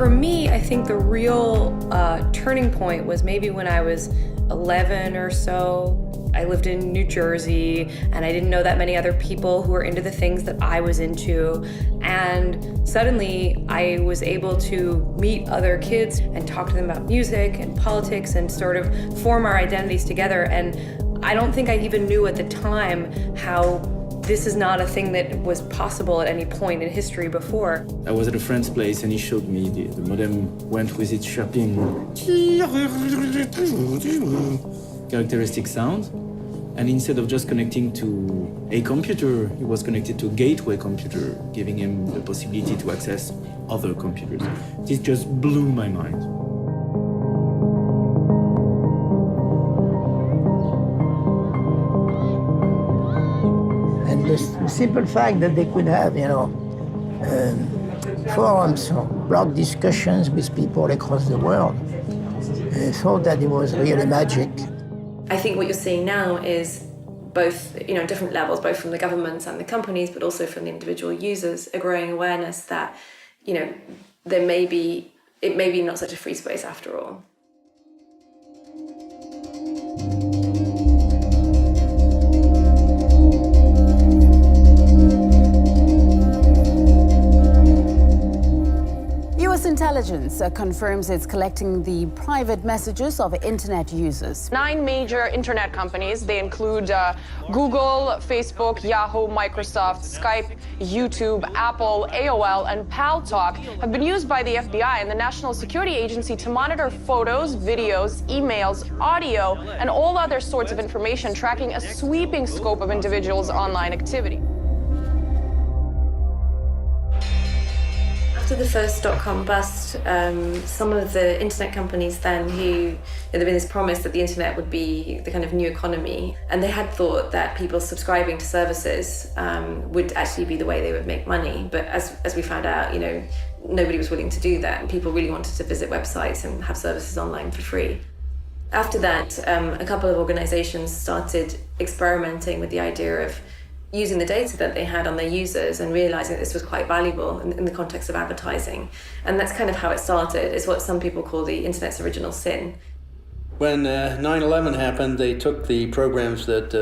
For me, I think the real turning point was maybe when I was 11 or so. I lived in New Jersey, and I didn't know that many other people who were into the things that I was into. And suddenly, I was able to meet other kids and talk to them about music and politics and sort of form our identities together. And I don't think I even knew at the time how this is not a thing that was possible at any point in history before. I was at a friend's place and he showed me the modem went with its chirping characteristic sound. And instead of just connecting to a computer, he was connected to a gateway computer, giving him the possibility to access other computers. This just blew my mind. And the simple fact that they could have, forums or blog discussions with people across the world, I thought that it was really magic. I think what you're seeing now is both, different levels, both from the governments and the companies, but also from the individual users, a growing awareness that, it may be not such a free space after all. US intelligence confirms it's collecting the private messages of internet users. 9 major internet companies, they include Google, Facebook, Yahoo, Microsoft, Skype, YouTube, Apple, AOL, and Paltalk, have been used by the FBI and the National Security Agency to monitor photos, videos, emails, audio, and all other sorts of information, tracking a sweeping scope of individuals' online activity. After the first dot-com bust, some of the internet companies then there'd been this promise that the internet would be the kind of new economy, and they had thought that people subscribing to services would actually be the way they would make money. But as we found out, nobody was willing to do that, and people really wanted to visit websites and have services online for free. After that, a couple of organizations started experimenting with the idea of using the data that they had on their users and realizing that this was quite valuable in the context of advertising. And that's kind of how it started. It's what some people call the internet's original sin. When 9/11 happened, they took the programs that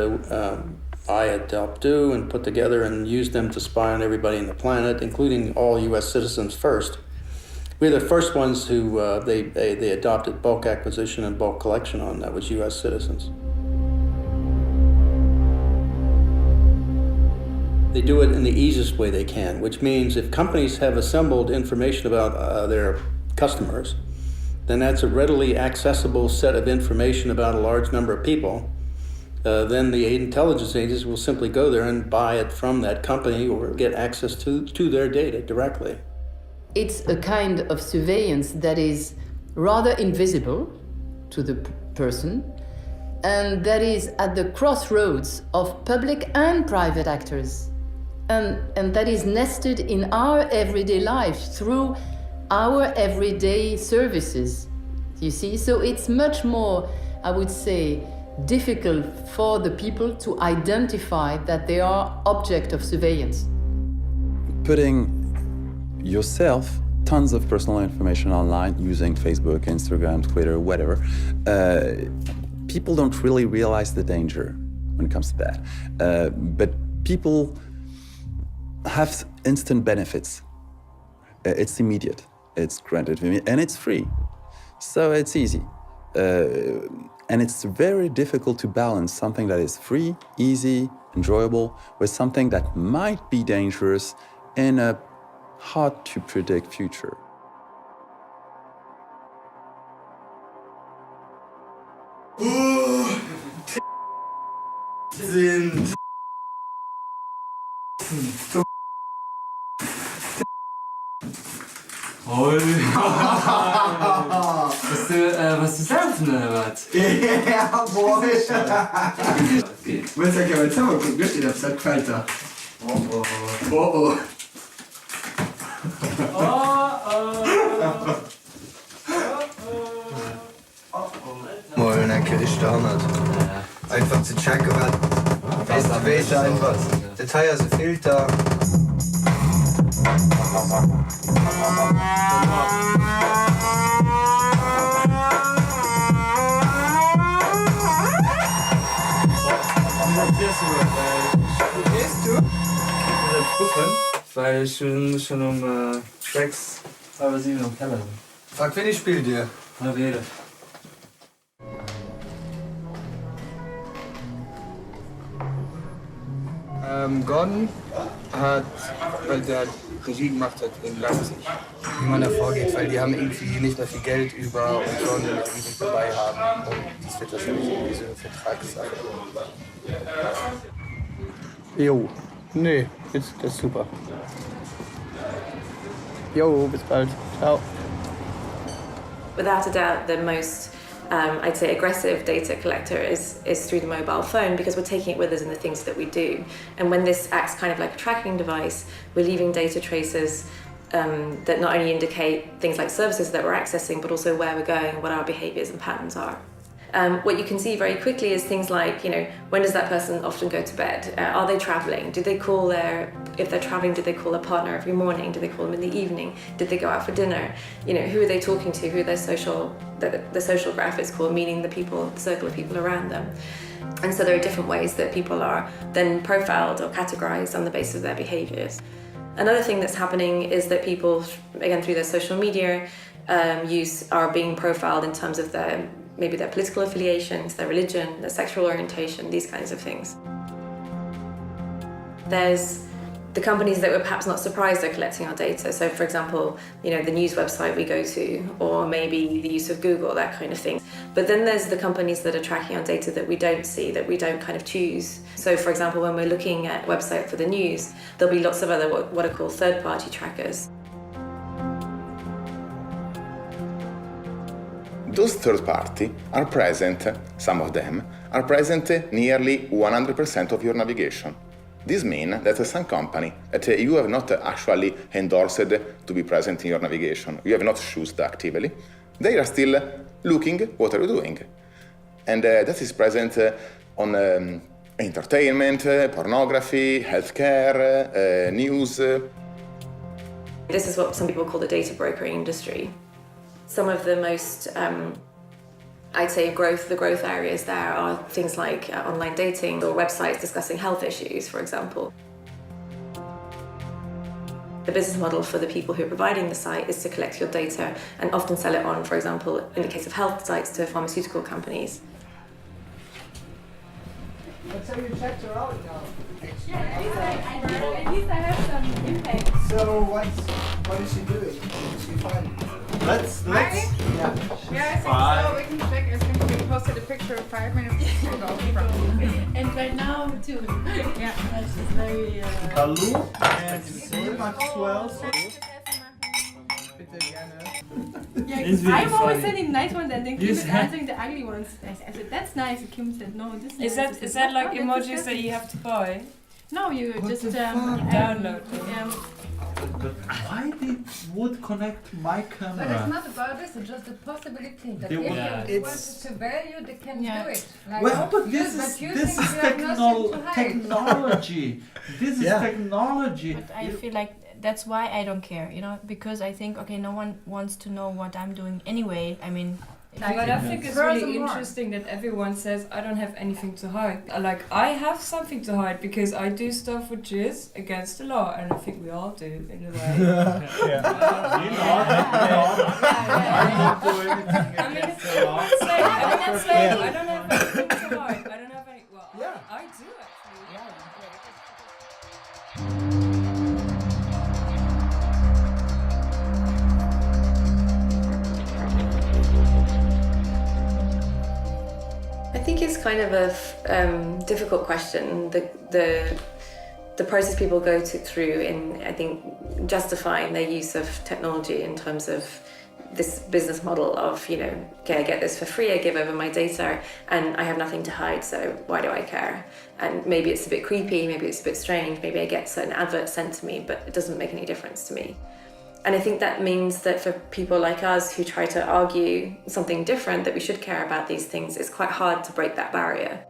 I had helped do and put together and used them to spy on everybody on the planet, including all US citizens first. We were the first ones who they adopted bulk acquisition and bulk collection on. That was US citizens. They do it in the easiest way they can, which means if companies have assembled information about their customers, then that's a readily accessible set of information about a large number of people. Then the intelligence agencies will simply go there and buy it from that company or get access to their data directly. It's a kind of surveillance that is rather invisible to the person, and that is at the crossroads of public and private actors. And that is nested in our everyday life through our everyday services, you see? So it's much more, I would say, difficult for the people to identify that they are object of surveillance. Putting yourself, tons of personal information online using Facebook, Instagram, Twitter, whatever, people don't really realize the danger when it comes to that. But people have instant benefits. It's immediate, it's granted, and it's free. So it's easy. And it's very difficult to balance something that is free, easy, enjoyable, with something that might be dangerous in a hard to predict future. Was du selbst oder was? Ja, boah. Willst du ja mal zusammen gucken, steht auf der Falter. Oh. Mal, danke, ich standard. Einfach zu checken, was weißt du einfach. Detail also Filter. rufen, weil ich muss schon um 6, halb 7 am Keller sein. Frag, wen ich spiel dir. Na, rede. Gordon hat, weil der Regie gemacht hat in Leipzig, wie man da vorgeht, weil die haben irgendwie nicht mehr viel Geld über und sollen den irgendwie dabei haben. Und das wird wahrscheinlich irgendwie so eine Vertragssache. Jo, nee, das ist super. Jo, bis bald. Ciao. Without a doubt, the most, I'd say, aggressive data collector is through the mobile phone, because we're taking it with us in the things that we do. And when this acts kind of like a tracking device, we're leaving data traces that not only indicate things like services that we're accessing, but also where we're going, what our behaviors and patterns are. What you can see very quickly is things like, when does that person often go to bed? Are they traveling? Do they call if they're traveling, do they call their partner every morning? Do they call them in the evening? Did they go out for dinner? Who are they talking to? Who are their the social graph is called, meaning the circle of people around them. And so there are different ways that people are then profiled or categorized on the basis of their behaviors. Another thing that's happening is that people, again, through their social media use, are being profiled in terms of maybe their political affiliations, their religion, their sexual orientation, these kinds of things. There's the companies that we're perhaps not surprised are collecting our data. So for example, the news website we go to, or maybe the use of Google, that kind of thing. But then there's the companies that are tracking our data that we don't see, that we don't kind of choose. So for example, when we're looking at a website for the news, there'll be lots of other what are called third-party trackers. Those third party are present, some of them, are present nearly 100% of your navigation. This means that some company that you have not actually endorsed to be present in your navigation, you have not chosen actively, they are still looking what are you doing. And that is present on entertainment, pornography, healthcare, news. This is what some people call the data brokering industry. Some of the most, I'd say, the growth areas there are things like online dating or websites discussing health issues, for example. The business model for the people who are providing the site is to collect your data and often sell it on, for example, in the case of health sites, to pharmaceutical companies. That's how you checked her out now. At least I have some impact. So what is she doing? Is she fine? Let's. Yeah. I think so. We can check. I think we posted a picture 5 minutes ago. And right now too. Yeah, that's just very. Hallo and Maxwell. I'm always sending nice ones and then Kim is answering the ugly ones. I said, that's nice. And Kim said, no, this is that like emojis that you have to buy? No, you just download. But why would connect my camera? But it's not about this, it's just a possibility that if you want to value, they can do it. Like, well, but this is technology. This is technology. But I feel like that's why I don't care, because I think, okay, no one wants to know what I'm doing anyway. I mean, but I think it's really interesting that everyone says I don't have anything to hide. Like, I have something to hide because I do stuff which is against the law, and I think we all do in a way. I'm not doing anything against the law. I don't have anything to hide. I don't have any. Well, I do actually. I think it's kind of a difficult question. The process people go through in, I think, justifying their use of technology in terms of this business model of, okay, I get this for free, I give over my data, and I have nothing to hide, so why do I care? And maybe it's a bit creepy, maybe it's a bit strange, maybe I get certain adverts sent to me, but it doesn't make any difference to me. And I think that means that for people like us who try to argue something different, that we should care about these things, it's quite hard to break that barrier.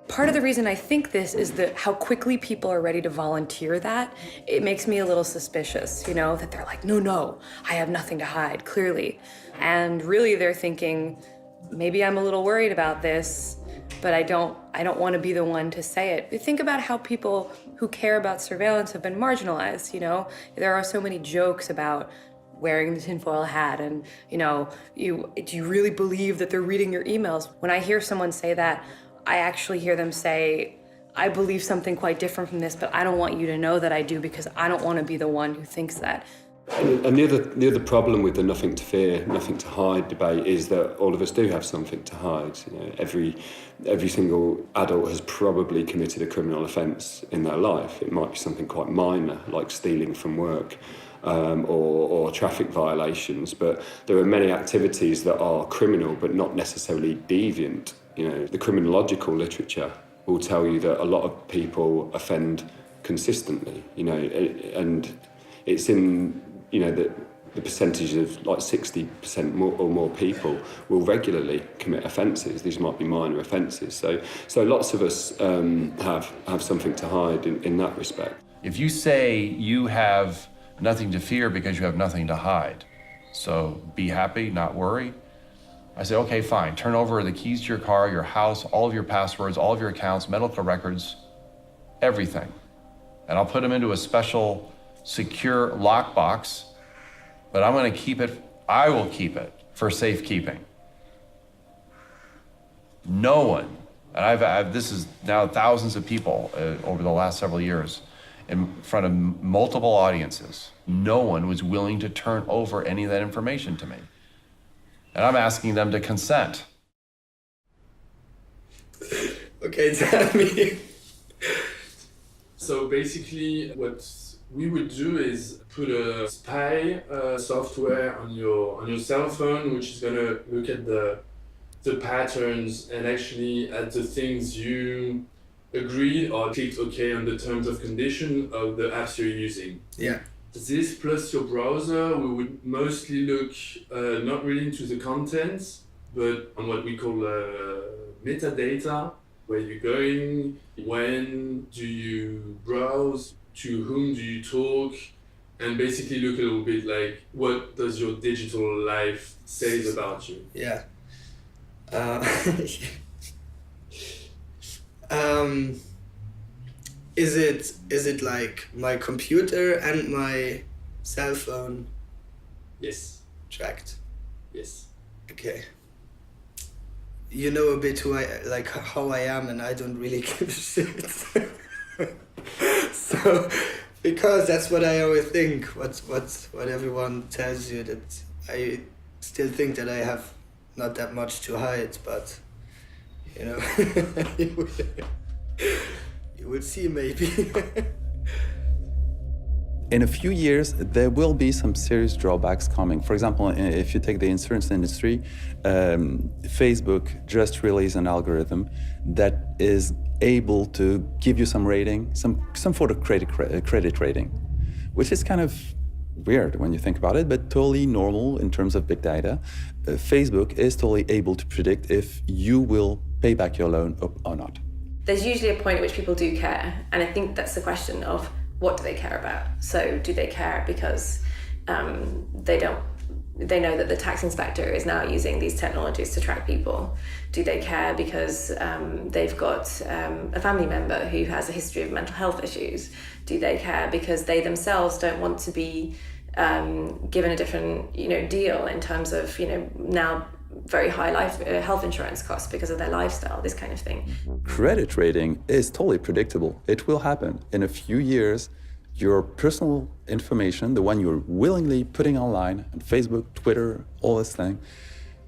Part of the reason I think this is that how quickly people are ready to volunteer that. It makes me a little suspicious, that they're like, no, I have nothing to hide, clearly. And really they're thinking, maybe I'm a little worried about this, but I don't want to be the one to say it. Think about how people who care about surveillance have been marginalized, you know? There are so many jokes about wearing the tinfoil hat and, you know, do you really believe that they're reading your emails? When I hear someone say that, I actually hear them say, I believe something quite different from this, but I don't want you to know that I do because I don't want to be the one who thinks that. And the other problem with the nothing to fear, nothing to hide debate is that all of us do have something to hide. You know, every single adult has probably committed a criminal offence in their life. It might be something quite minor, like stealing from work, or traffic violations. But there are many activities that are criminal, but not necessarily deviant. You know, the criminological literature will tell you that a lot of people offend consistently. You know, and it's in, you know, the percentage of like 60% or more people will regularly commit offences. These might be minor offences. So lots of us have something to hide in that respect. If you say you have nothing to fear because you have nothing to hide, so be happy, not worry, I say, okay, fine. Turn over the keys to your car, your house, all of your passwords, all of your accounts, medical records, everything. And I'll put them into a special secure lockbox, but I'm going to keep it, I will keep it for safekeeping. No one, and I've this is now thousands of people over the last several years in front of multiple audiences, no one was willing to turn over any of that information to me. And I'm asking them to consent. Okay, tell me. So basically what we would do is put a spy software on your cell phone, which is gonna look at the patterns and actually at the things you agreed or clicked OK on the terms of condition of the apps you're using. Yeah. This plus your browser, we would mostly look not really into the contents, but on what we call metadata, where you're going, when do you browse, to whom do you talk, and basically look a little bit like what does your digital life say about you. Yeah. Is it like my computer and my cell phone? Yes. Tracked? Yes. Okay. You know a bit how I am, and I don't really give a shit. So, because that's what I always think, what everyone tells you, that I still think that I have not that much to hide, but you know, you will see maybe. In a few years, there will be some serious drawbacks coming. For example, if you take the insurance industry, Facebook just released an algorithm that is able to give you some rating, some sort of credit rating, which is kind of weird when you think about it, but totally normal in terms of big data. Facebook is totally able to predict if you will pay back your loan or not. There's usually a point at which people do care, and I think that's the question of what do they care about? So do they care because they know that the tax inspector is now using these technologies to track people? Do they care because they've got a family member who has a history of mental health issues? Do they care because they themselves don't want to be given a different, deal in terms of, now very high health insurance costs because of their lifestyle, this kind of thing? Credit rating is totally predictable. It will happen. In a few years, your personal information, the one you're willingly putting online, on Facebook, Twitter, all this thing,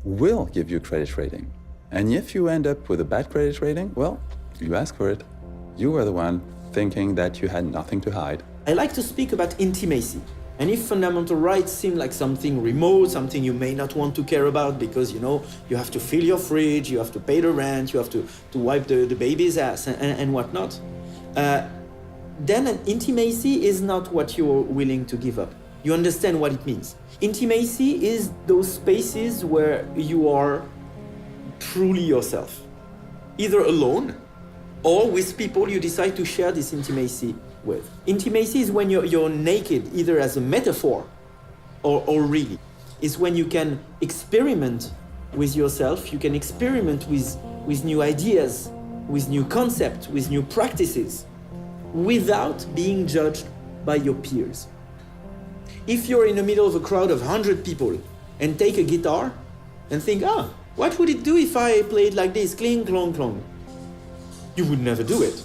will give you credit rating. And if you end up with a bad credit rating, well, you ask for it. You were the one thinking that you had nothing to hide. I like to speak about intimacy. And if fundamental rights seem like something remote, something you may not want to care about because, you have to fill your fridge, you have to pay the rent, you have to wipe the baby's ass and whatnot, then an intimacy is not what you're willing to give up. You understand what it means. Intimacy is those spaces where you are truly yourself, either alone or with people you decide to share this intimacy with. Intimacy is when you're naked, either as a metaphor or really. It's when you can experiment with yourself, you can experiment with new ideas, with new concepts, with new practices, without being judged by your peers. If you're in the middle of a crowd of 100 people and take a guitar and think, what would it do if I played like this, cling, clong, clong? You would never do it.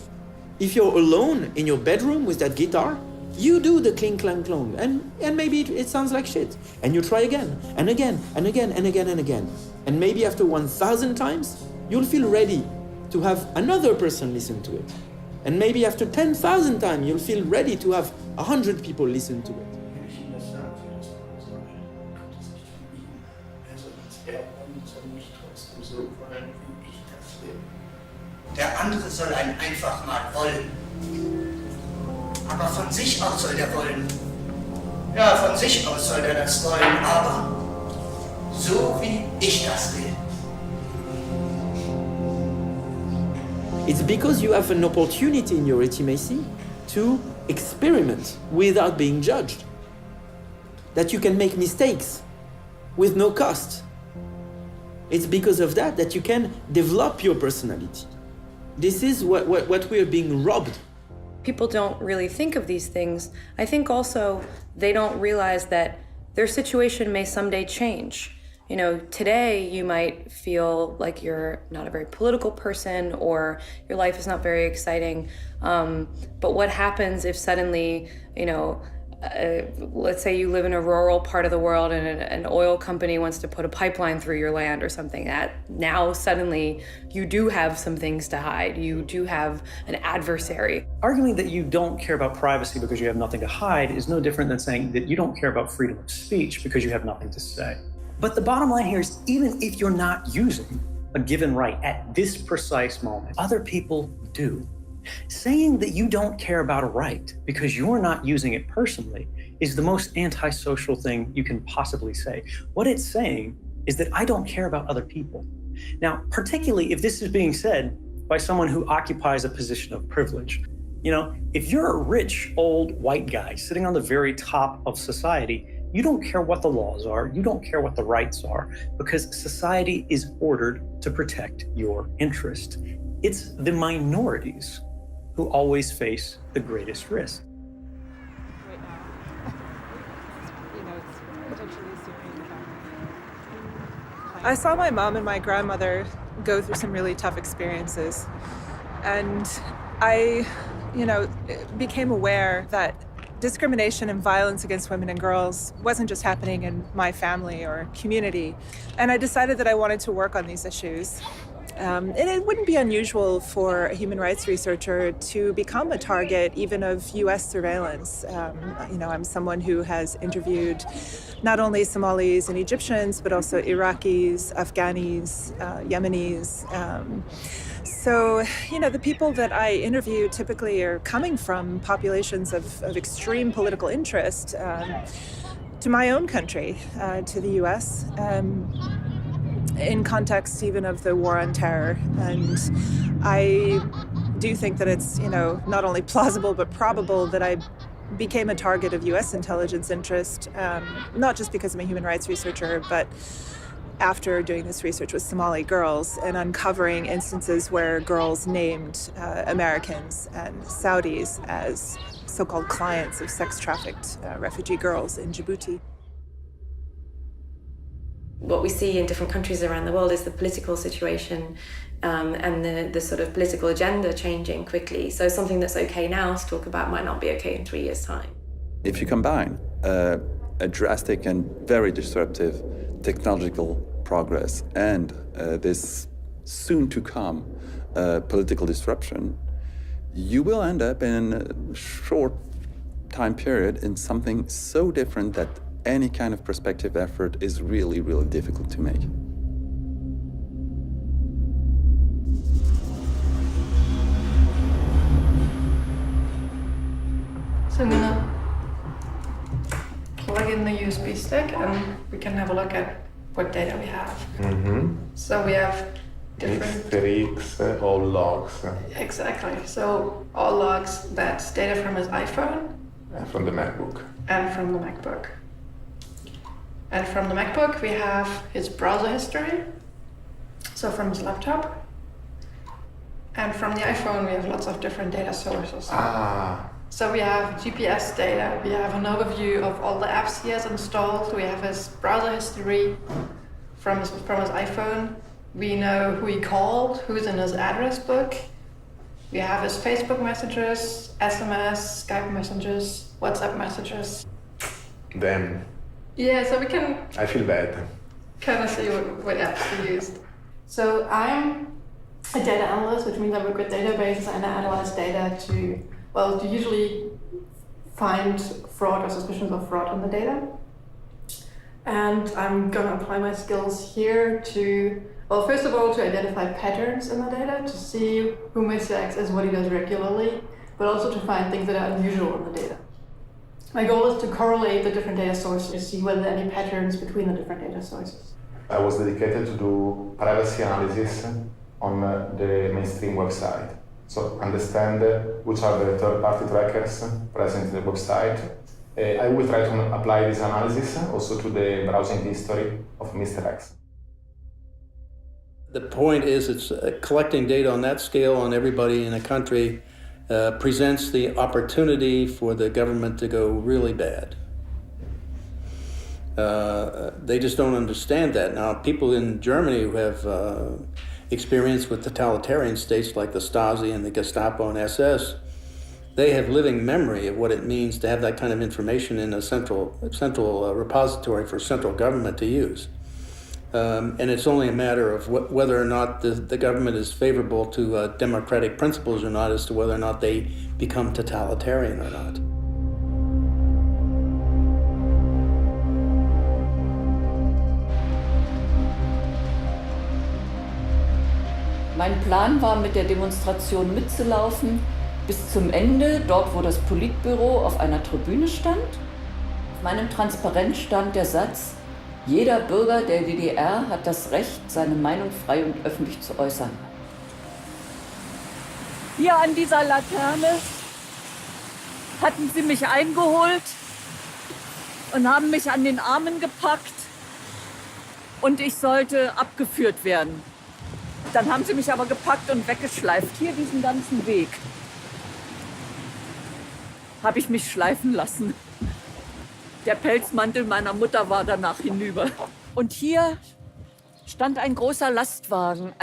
If you're alone in your bedroom with that guitar, you do the cling, clang, clong, and maybe it sounds like shit. And you try again, and again, and again, and again, and again. And maybe after 1,000 times, you'll feel ready to have another person listen to it. And maybe after 10,000 times, you'll feel ready to have 100 people listen to it. Der andere soll einen einfach mal wollen. Aber von sich aus soll der wollen. Ja, von sich aus soll der das wollen, aber so wie ich das will. It's because you have an opportunity in your intimacy to experiment without being judged. That you can make mistakes with no cost. It's because of that you can develop your personality. This is what we are being robbed. People don't really think of these things. I think also they don't realize that their situation may someday change. You know, today you might feel like you're not a very political person or your life is not very exciting. But what happens if suddenly, let's say you live in a rural part of the world and an oil company wants to put a pipeline through your land or something, that now suddenly you do have some things to hide. You do have an adversary. Arguing that you don't care about privacy because you have nothing to hide is no different than saying that you don't care about freedom of speech because you have nothing to say. But the bottom line here is, even if you're not using a given right at this precise moment, other people do. Saying that you don't care about a right because you're not using it personally is the most antisocial thing you can possibly say. What it's saying is that I don't care about other people. Now, particularly if this is being said by someone who occupies a position of privilege. You know, if you're a rich, old, white guy sitting on the very top of society, you don't care what the laws are, you don't care what the rights are, because society is ordered to protect your interest. It's the minorities who always face the greatest risk. I saw my mom and my grandmother go through some really tough experiences. And I, became aware that discrimination and violence against women and girls wasn't just happening in my family or community. And I decided that I wanted to work on these issues. And it wouldn't be unusual for a human rights researcher to become a target even of US surveillance. I'm someone who has interviewed not only Somalis and Egyptians, but also Iraqis, Afghanis, Yemenis. So, the people that I interview typically are coming from populations of extreme political interest to my own country, to the US. In context even of the war on terror. And I do think that it's, not only plausible but probable that I became a target of US intelligence interest, not just because I'm a human rights researcher, but after doing this research with Somali girls and uncovering instances where girls named Americans and Saudis as so-called clients of sex-trafficked refugee girls in Djibouti. What we see in different countries around the world is the political situation and the sort of political agenda changing quickly. So something that's okay now to talk about might not be okay in 3 years' time. If you combine a drastic and very disruptive technological progress and this soon-to-come political disruption, you will end up in a short time period in something so different that any kind of prospective effort is really, really difficult to make. So I'm gonna plug in the USB stick and we can have a look at what data we have. Mm-hmm. So we have different... Historiques, all logs. Exactly. So all logs, that's data from his iPhone. And from the MacBook. And from the MacBook. And from the MacBook, we have his browser history, so from his laptop. And from the iPhone, we have lots of different data sources. So we have GPS data, we have an overview of all the apps he has installed, we have his browser history from his iPhone. We know who he called, who's in his address book. We have his Facebook messages, SMS, Skype messages, WhatsApp messages. Damn. Yeah, so we can I feel bad. kind of see what apps he used. So I'm a data analyst, which means I work with databases and I analyze data to usually find fraud or suspicions of fraud on the data. And I'm gonna apply my skills here to, first of all, to identify patterns in the data, to see who Mr. X is, what he does regularly, but also to find things that are unusual in the data. My goal is to correlate the different data sources to see whether there are any patterns between the different data sources. I was dedicated to do privacy analysis on the mainstream website. So understand which are the third-party trackers present in the website. I will try to apply this analysis also to the browsing history of Mr. X. The point is, it's collecting data on that scale on everybody in a country presents the opportunity for the government to go really bad. They just don't understand that. Now, people in Germany who have experience with totalitarian states like the Stasi and the Gestapo and SS, they have living memory of what it means to have that kind of information in a central repository for central government to use. And it's only a matter of whether or not the government is favorable to democratic principles or not, as to whether or not they become totalitarian or not. Mein Plan war, mit der Demonstration mitzulaufen bis zum Ende, dort wo das Politbüro auf einer Tribüne stand. Auf meinem Transparent stand der Satz: Jeder Bürger der DDR hat das Recht, seine Meinung frei und öffentlich zu äußern. Hier an dieser Laterne hatten sie mich eingeholt und haben mich an den Armen gepackt und ich sollte abgeführt werden. Dann haben sie mich aber gepackt und weggeschleift. Hier diesen ganzen Weg habe ich mich schleifen lassen. Der Pelzmantel meiner Mutter war danach hinüber. Und hier stand ein großer Lastwagen,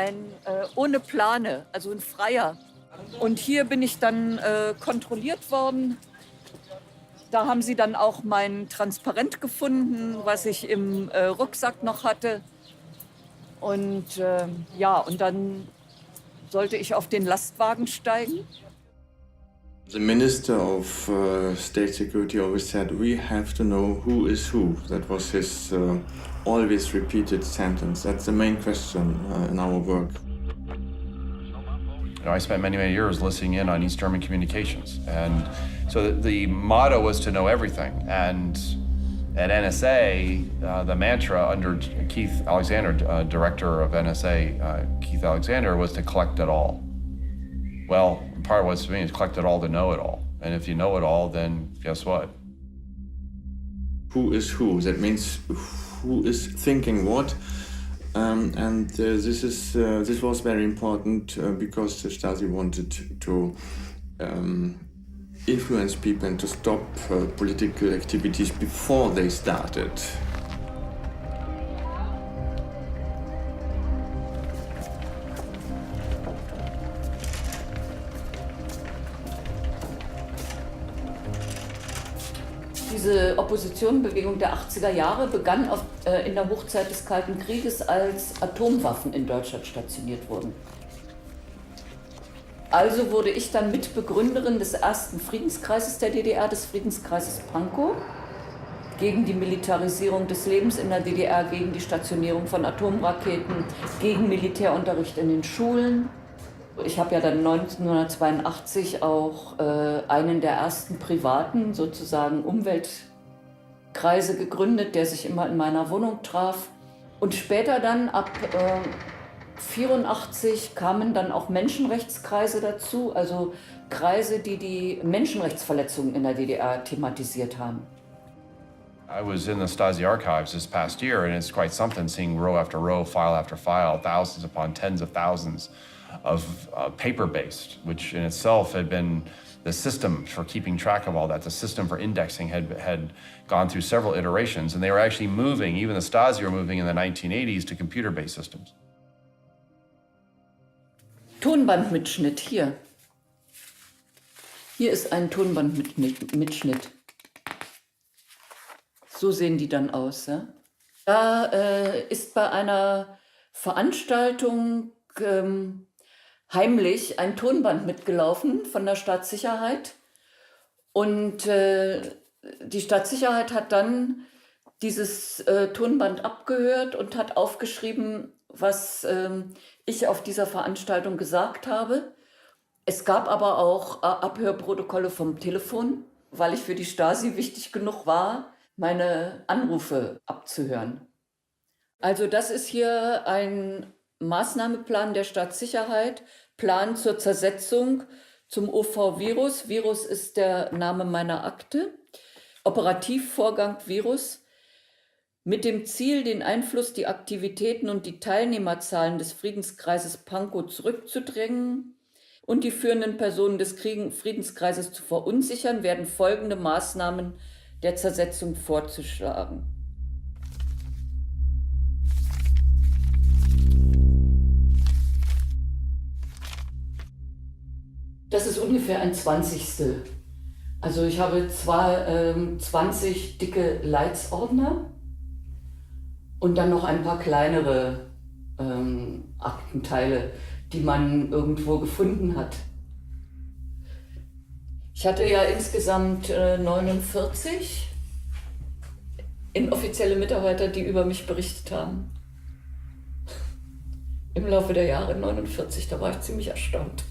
ohne Plane, also ein Freier. Und hier bin ich dann kontrolliert worden. Da haben sie dann auch mein Transparent gefunden, was ich im Rucksack noch hatte. Und und dann sollte ich auf den Lastwagen steigen. The Minister of State Security always said, we have to know who is who. That was his always repeated sentence. That's the main question in our work. I spent many, many years listening in on East German communications. And so the motto was to know everything. And at NSA, the mantra under Keith Alexander, director of NSA, Keith Alexander, was to collect it all. Well, part of what's mean is collect it all to know it all. And if you know it all, then guess what? Who is who? That means who is thinking what. This was very important because the Stasi wanted to influence people and to stop political activities before they started. Diese Oppositionbewegung der 80er Jahre begann in der Hochzeit des Kalten Krieges, als Atomwaffen in Deutschland stationiert wurden. Also wurde ich dann Mitbegründerin des ersten Friedenskreises der DDR, des Friedenskreises Pankow, gegen die Militarisierung des Lebens in der DDR, gegen die Stationierung von Atomraketen, gegen Militärunterricht in den Schulen. Ich habe ja dann 1982 auch einen der ersten privaten, sozusagen Umweltkreise gegründet, der sich immer in meiner Wohnung traf. Und später dann ab 1984 kamen dann auch Menschenrechtskreise dazu, also Kreise, die die Menschenrechtsverletzungen in der DDR thematisiert haben. I was in the Stasi archives this past year, and it's quite something seeing row after row, file after file, thousands upon tens of thousands of paper-based, which in itself had been the system for keeping track of all that, the system for indexing had gone through several iterations, and they were actually moving, even the Stasi were moving in the 1980s to computer-based systems. Tonbandmitschnitt hier. Hier ist ein Tonbandmitschnitt. So sehen die dann aus. Ja? Da ist bei einer Veranstaltung heimlich ein Tonband mitgelaufen von der Staatssicherheit. Und die Staatssicherheit hat dann dieses Tonband abgehört und hat aufgeschrieben, was ich auf dieser Veranstaltung gesagt habe. Es gab aber auch Abhörprotokolle vom Telefon, weil ich für die Stasi wichtig genug war, meine Anrufe abzuhören. Also das ist hier ein Maßnahmeplan der Staatssicherheit, Plan zur Zersetzung zum OV-Virus. Virus ist der Name meiner Akte. Operativvorgang Virus. Mit dem Ziel, den Einfluss, die Aktivitäten und die Teilnehmerzahlen des Friedenskreises Pankow zurückzudrängen und die führenden Personen des Friedenskreises zu verunsichern, werden folgende Maßnahmen der Zersetzung vorzuschlagen. Das ist ungefähr ein 20. Also ich habe zwar 20 dicke Leitsordner und dann noch ein paar kleinere Aktenteile, die man irgendwo gefunden hat. Ich hatte ja insgesamt 49 inoffizielle Mitarbeiter, die über mich berichtet haben. Im Laufe der Jahre 49, da war ich ziemlich erstaunt.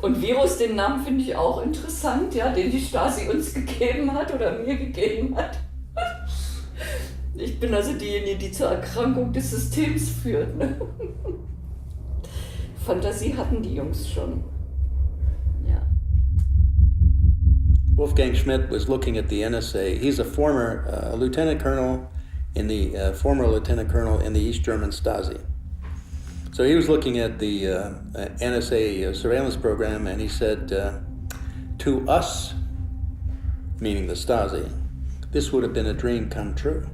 Und Virus, den Namen finde ich auch interessant, ja, den die Stasi uns gegeben hat oder mir gegeben hat. Ich bin also diejenige, die zur Erkrankung des Systems führt. Ne? Fantasie hatten die Jungs schon. Ja. Wolfgang Schmidt was looking at the NSA. He's a former lieutenant colonel in the former lieutenant colonel in the East German Stasi. So he was looking at the NSA surveillance program, and he said, to us, meaning the Stasi, this would have been a dream come true.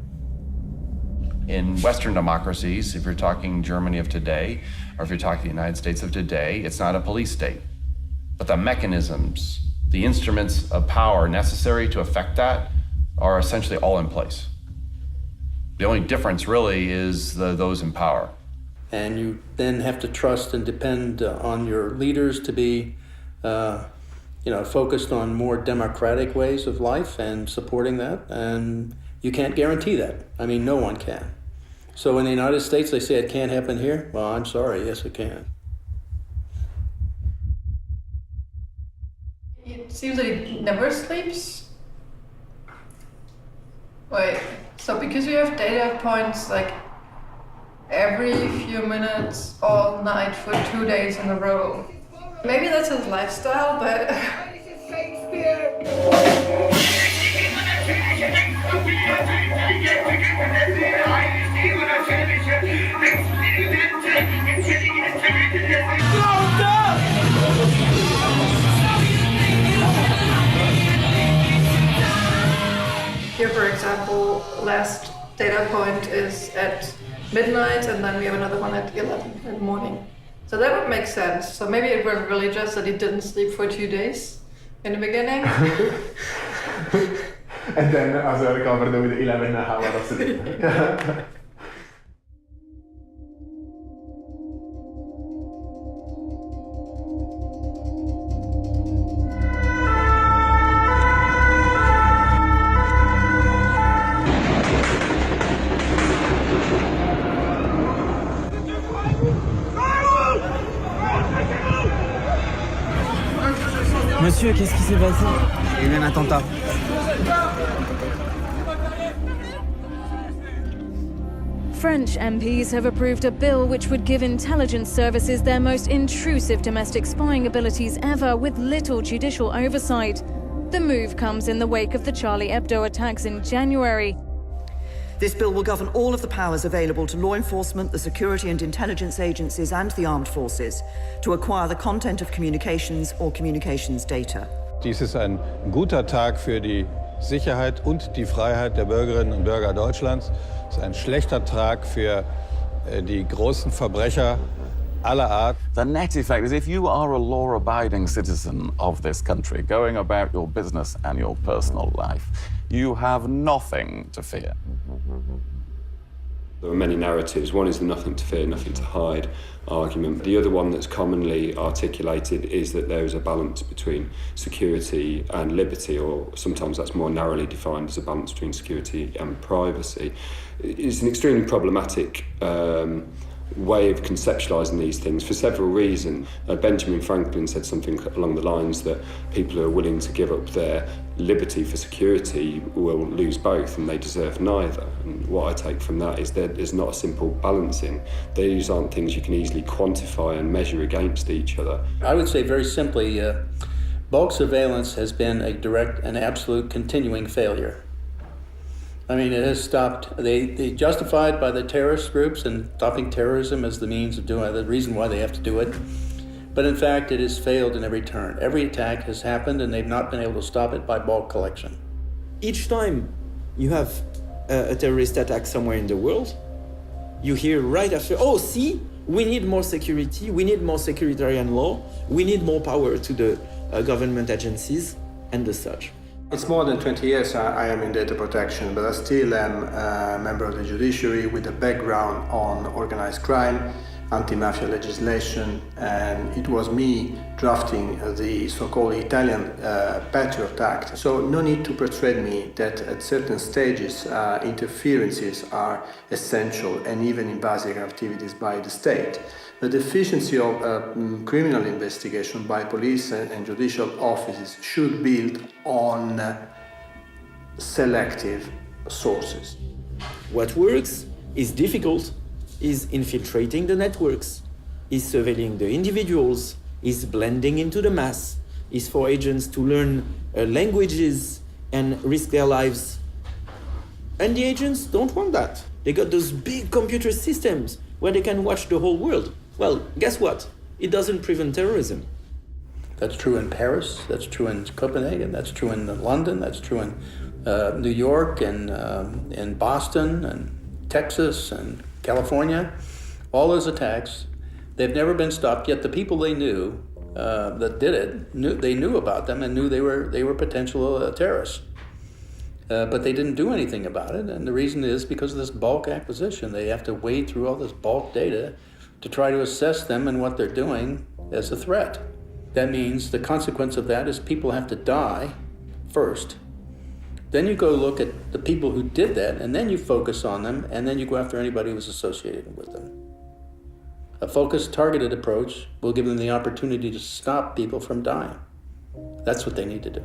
In Western democracies, if you're talking Germany of today, or if you're talking the United States of today, it's not a police state. But the mechanisms, the instruments of power necessary to affect that are essentially all in place. The only difference really is those in power. And you then have to trust and depend on your leaders to be, focused on more democratic ways of life and supporting that. And you can't guarantee that. I mean, no one can. So in the United States, they say it can't happen here. Well, I'm sorry. Yes, it can. It seems like it never sleeps. Wait, so because you have data points like every few minutes, all night for 2 days in a row. Maybe that's his lifestyle, but... Here, for example, last data point is at midnight, and then we have another one at 11 in the morning. So that would make sense. So maybe it was really just that he didn't sleep for 2 days in the beginning. And then as I recovered with 11 hours of sleep. Monsieur, qu'est-ce qui s'est passé? Il y a eu un attentat. French MPs have approved a bill which would give intelligence services their most intrusive domestic spying abilities ever with little judicial oversight. The move comes in the wake of the Charlie Hebdo attacks in January. This bill will govern all of the powers available to law enforcement, the security and intelligence agencies and the armed forces to acquire the content of communications or communications data. Dies ist ein guter Tag für die Sicherheit und die Freiheit der Bürgerinnen und Bürger Deutschlands. Es ist ein schlechter Tag für die großen Verbrecher aller Art. The net effect is if you are a law-abiding citizen of this country, going about your business and your personal life, you have nothing to fear. There are many narratives. One is the nothing to fear, nothing to hide argument. The other one that's commonly articulated is that there is a balance between security and liberty, or sometimes that's more narrowly defined as a balance between security and privacy. It's an extremely problematic way of conceptualising these things for several reasons. Benjamin Franklin said something along the lines that people who are willing to give up their liberty for security will lose both, and they deserve neither. And what I take from that is that there's not a simple balancing. These aren't things you can easily quantify and measure against each other. I would say very simply, bulk surveillance has been a direct and absolute continuing failure. I mean, it has stopped. They justified by the terrorist groups and stopping terrorism as the means of doing it, the reason why they have to do it. But in fact, it has failed in every turn. Every attack has happened, and they've not been able to stop it by bulk collection. Each time you have a terrorist attack somewhere in the world, you hear right after, oh, see, we need more security, we need more securitarian law, we need more power to the government agencies and the such. It's more than 20 years I am in data protection, but I still am a member of the judiciary with a background on organized crime, anti-mafia legislation, and it was me drafting the so-called Italian Patriot Act. So no need to persuade me that at certain stages interferences are essential and even invasive activities by the state. The deficiency of criminal investigation by police and judicial offices should build on selective sources. What works is difficult, is infiltrating the networks, is surveilling the individuals, is blending into the mass, is for agents to learn languages and risk their lives. And the agents don't want that. They got those big computer systems where they can watch the whole world. Well, guess what? It doesn't prevent terrorism. That's true in Paris, that's true in Copenhagen, that's true in London, that's true in New York and in Boston and Texas and California. All those attacks, they've never been stopped, yet the people they knew that did it, they knew about them and knew they were potential terrorists. But they didn't do anything about it, and the reason is because of this bulk acquisition. They have to wade through all this bulk data to try to assess them and what they're doing as a threat. That means the consequence of that is people have to die first. Then you go look at the people who did that, and then you focus on them, and then you go after anybody who's associated with them. A focused, targeted approach will give them the opportunity to stop people from dying. That's what they need to do.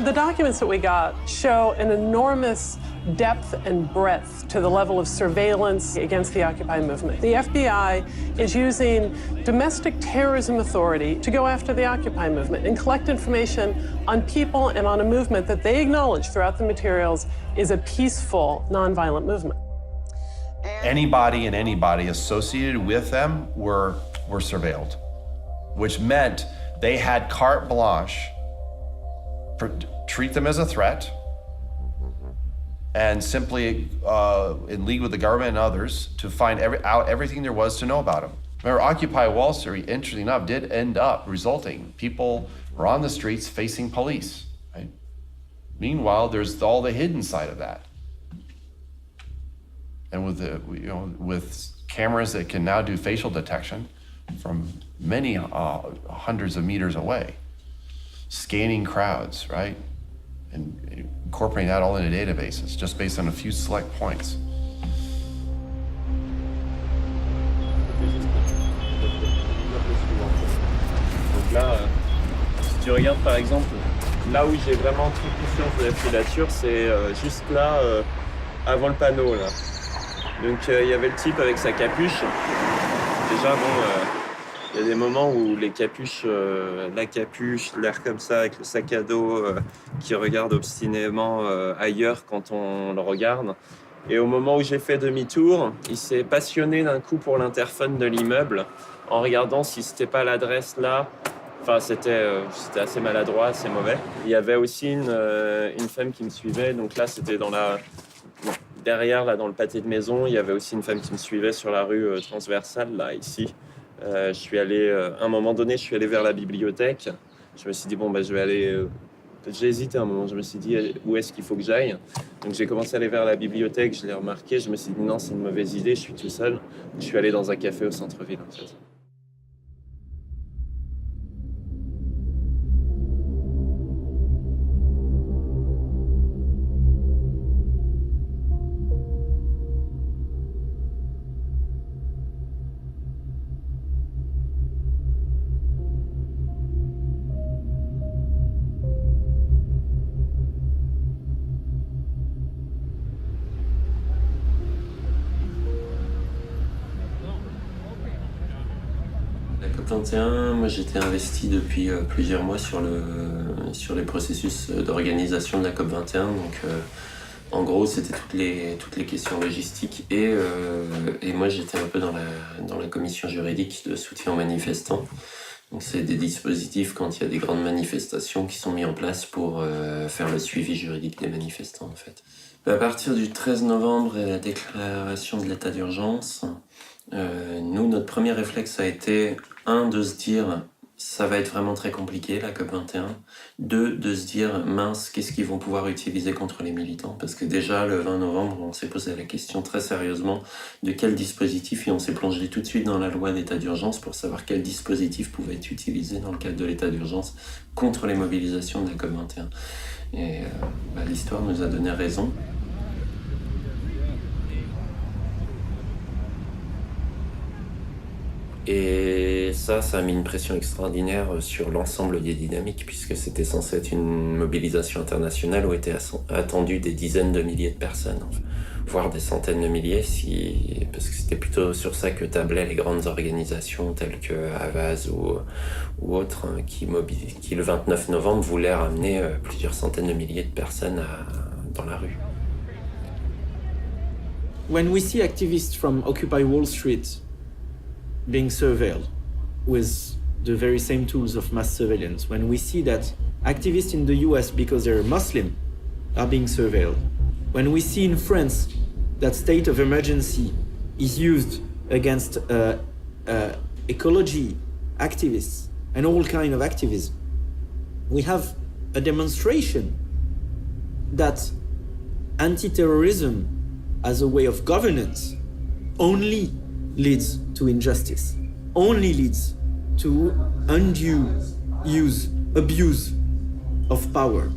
The documents that we got show an enormous depth and breadth to the level of surveillance against the Occupy movement. The FBI is using domestic terrorism authority to go after the Occupy movement and collect information on people and on a movement that they acknowledge throughout the materials is a peaceful, nonviolent movement. Anybody and anybody associated with them were surveilled, which meant they had carte blanche. Treat them as a threat and simply in league with the government and others to find out everything there was to know about them. Remember, Occupy Wall Street, interestingly enough, did end up resulting. People were on the streets facing police, right? Meanwhile, there's all the hidden side of that. And with with cameras that can now do facial detection from many hundreds of meters away. scanning crowds, right? And incorporating that all into databases just based on a few select points. Donc là, si tu regardes par exemple, là où j'ai vraiment toute confiance de la filature, c'est juste là, avant le panneau là. Donc il y avait le type avec sa capuche. Déjà bon, il y a des moments où les capuches, la capuche, l'air comme ça avec le sac à dos qui regarde obstinément ailleurs quand on le regarde. Et au moment où j'ai fait demi-tour, il s'est passionné d'un coup pour l'interphone de l'immeuble en regardant si c'était pas l'adresse là. Enfin, c'était assez maladroit, assez mauvais. Il y avait aussi une femme qui me suivait. Donc là, c'était derrière, là, dans le pâté de maison. Il y avait aussi une femme qui me suivait sur la rue transversale, là, ici. Je suis allé, à un moment donné, je suis allé vers la bibliothèque. Je me suis dit, bon, je vais aller... J'ai hésité un moment. Je me suis dit, où est-ce qu'il faut que j'aille? Donc j'ai commencé à aller vers la bibliothèque. Je l'ai remarqué. Je me suis dit, non, c'est une mauvaise idée. Je suis tout seul. Je suis allé dans un café au centre-ville, en fait. La COP21, moi j'étais investi depuis plusieurs mois sur les processus d'organisation de la COP21. Donc en gros c'était toutes les questions logistiques et moi j'étais un peu dans la commission juridique de soutien aux manifestants. Donc c'est des dispositifs quand il y a des grandes manifestations qui sont mis en place pour faire le suivi juridique des manifestants en fait. À partir du 13 novembre et la déclaration de l'état d'urgence, nous, notre premier réflexe a été, de se dire, ça va être vraiment très compliqué, la COP21. 2, de se dire, mince, qu'est-ce qu'ils vont pouvoir utiliser contre les militants? Parce que déjà, le 20 novembre, on s'est posé la question très sérieusement de quel dispositif, et on s'est plongé tout de suite dans la loi d'état d'urgence pour savoir quel dispositif pouvait être utilisé dans le cadre de l'état d'urgence contre les mobilisations de la COP21. Et l'histoire nous a donné raison. Et ça a mis une pression extraordinaire sur l'ensemble des dynamiques, puisque c'était censé être une mobilisation internationale où étaient attendues des dizaines de milliers de personnes, voire des centaines de milliers, parce que c'était plutôt sur ça que tablaient les grandes organisations telles que Havas ou autres, qui le 29 novembre voulaient ramener plusieurs centaines de milliers de personnes dans la rue. When we see activists from Occupy Wall Street being surveilled with the very same tools of mass surveillance, when we see that activists in the US, because they're Muslim, are being surveilled, when we see in France that state of emergency is used against ecology activists and all kind of activism, we have a demonstration that anti-terrorism as a way of governance only leads to injustice, only leads to undue abuse of power.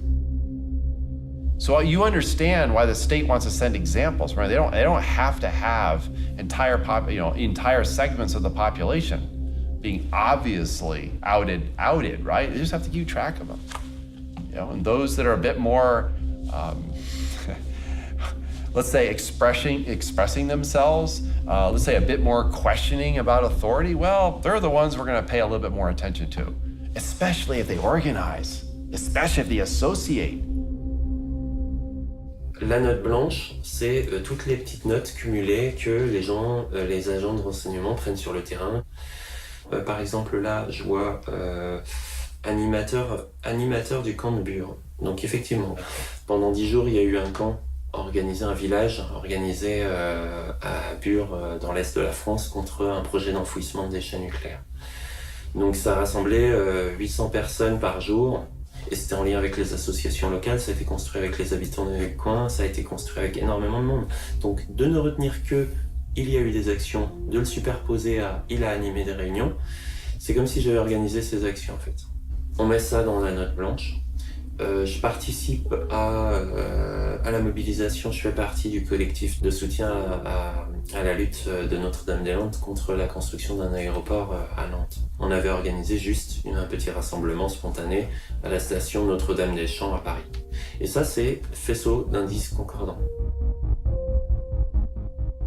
So you understand why the state wants to send examples, right? They don't have to have entire segments of the population being obviously outed, right? They just have to keep track of them. And those that are a bit more let's say expressing themselves, let's say a bit more questioning about authority, well, they're the ones we're going to pay a little bit more attention to, especially if they organize, especially if they associate. La note blanche, c'est toutes les petites notes cumulées que les agents de renseignement prennent sur le terrain. Par exemple, là, je vois animateur du camp de Bure. Donc effectivement, pendant 10 jours, il y a eu un camp un village organisé à Bure, dans l'est de la France, contre un projet d'enfouissement de déchets nucléaires. Donc ça rassemblait 800 personnes par jour, et c'était en lien avec les associations locales, ça a été construit avec les habitants du coin, ça a été construit avec énormément de monde. Donc de ne retenir que il y a eu des actions, de le superposer à il a animé des réunions, c'est comme si j'avais organisé ces actions en fait. On met ça dans la note blanche. Je participe à la mobilisation, je fais partie du collectif de soutien à la lutte de Notre-Dame-des-Landes contre la construction d'un aéroport à Nantes. On avait organisé juste un petit rassemblement spontané à la station Notre-Dame-des-Champs à Paris. Et ça, c'est faisceau d'indices concordants.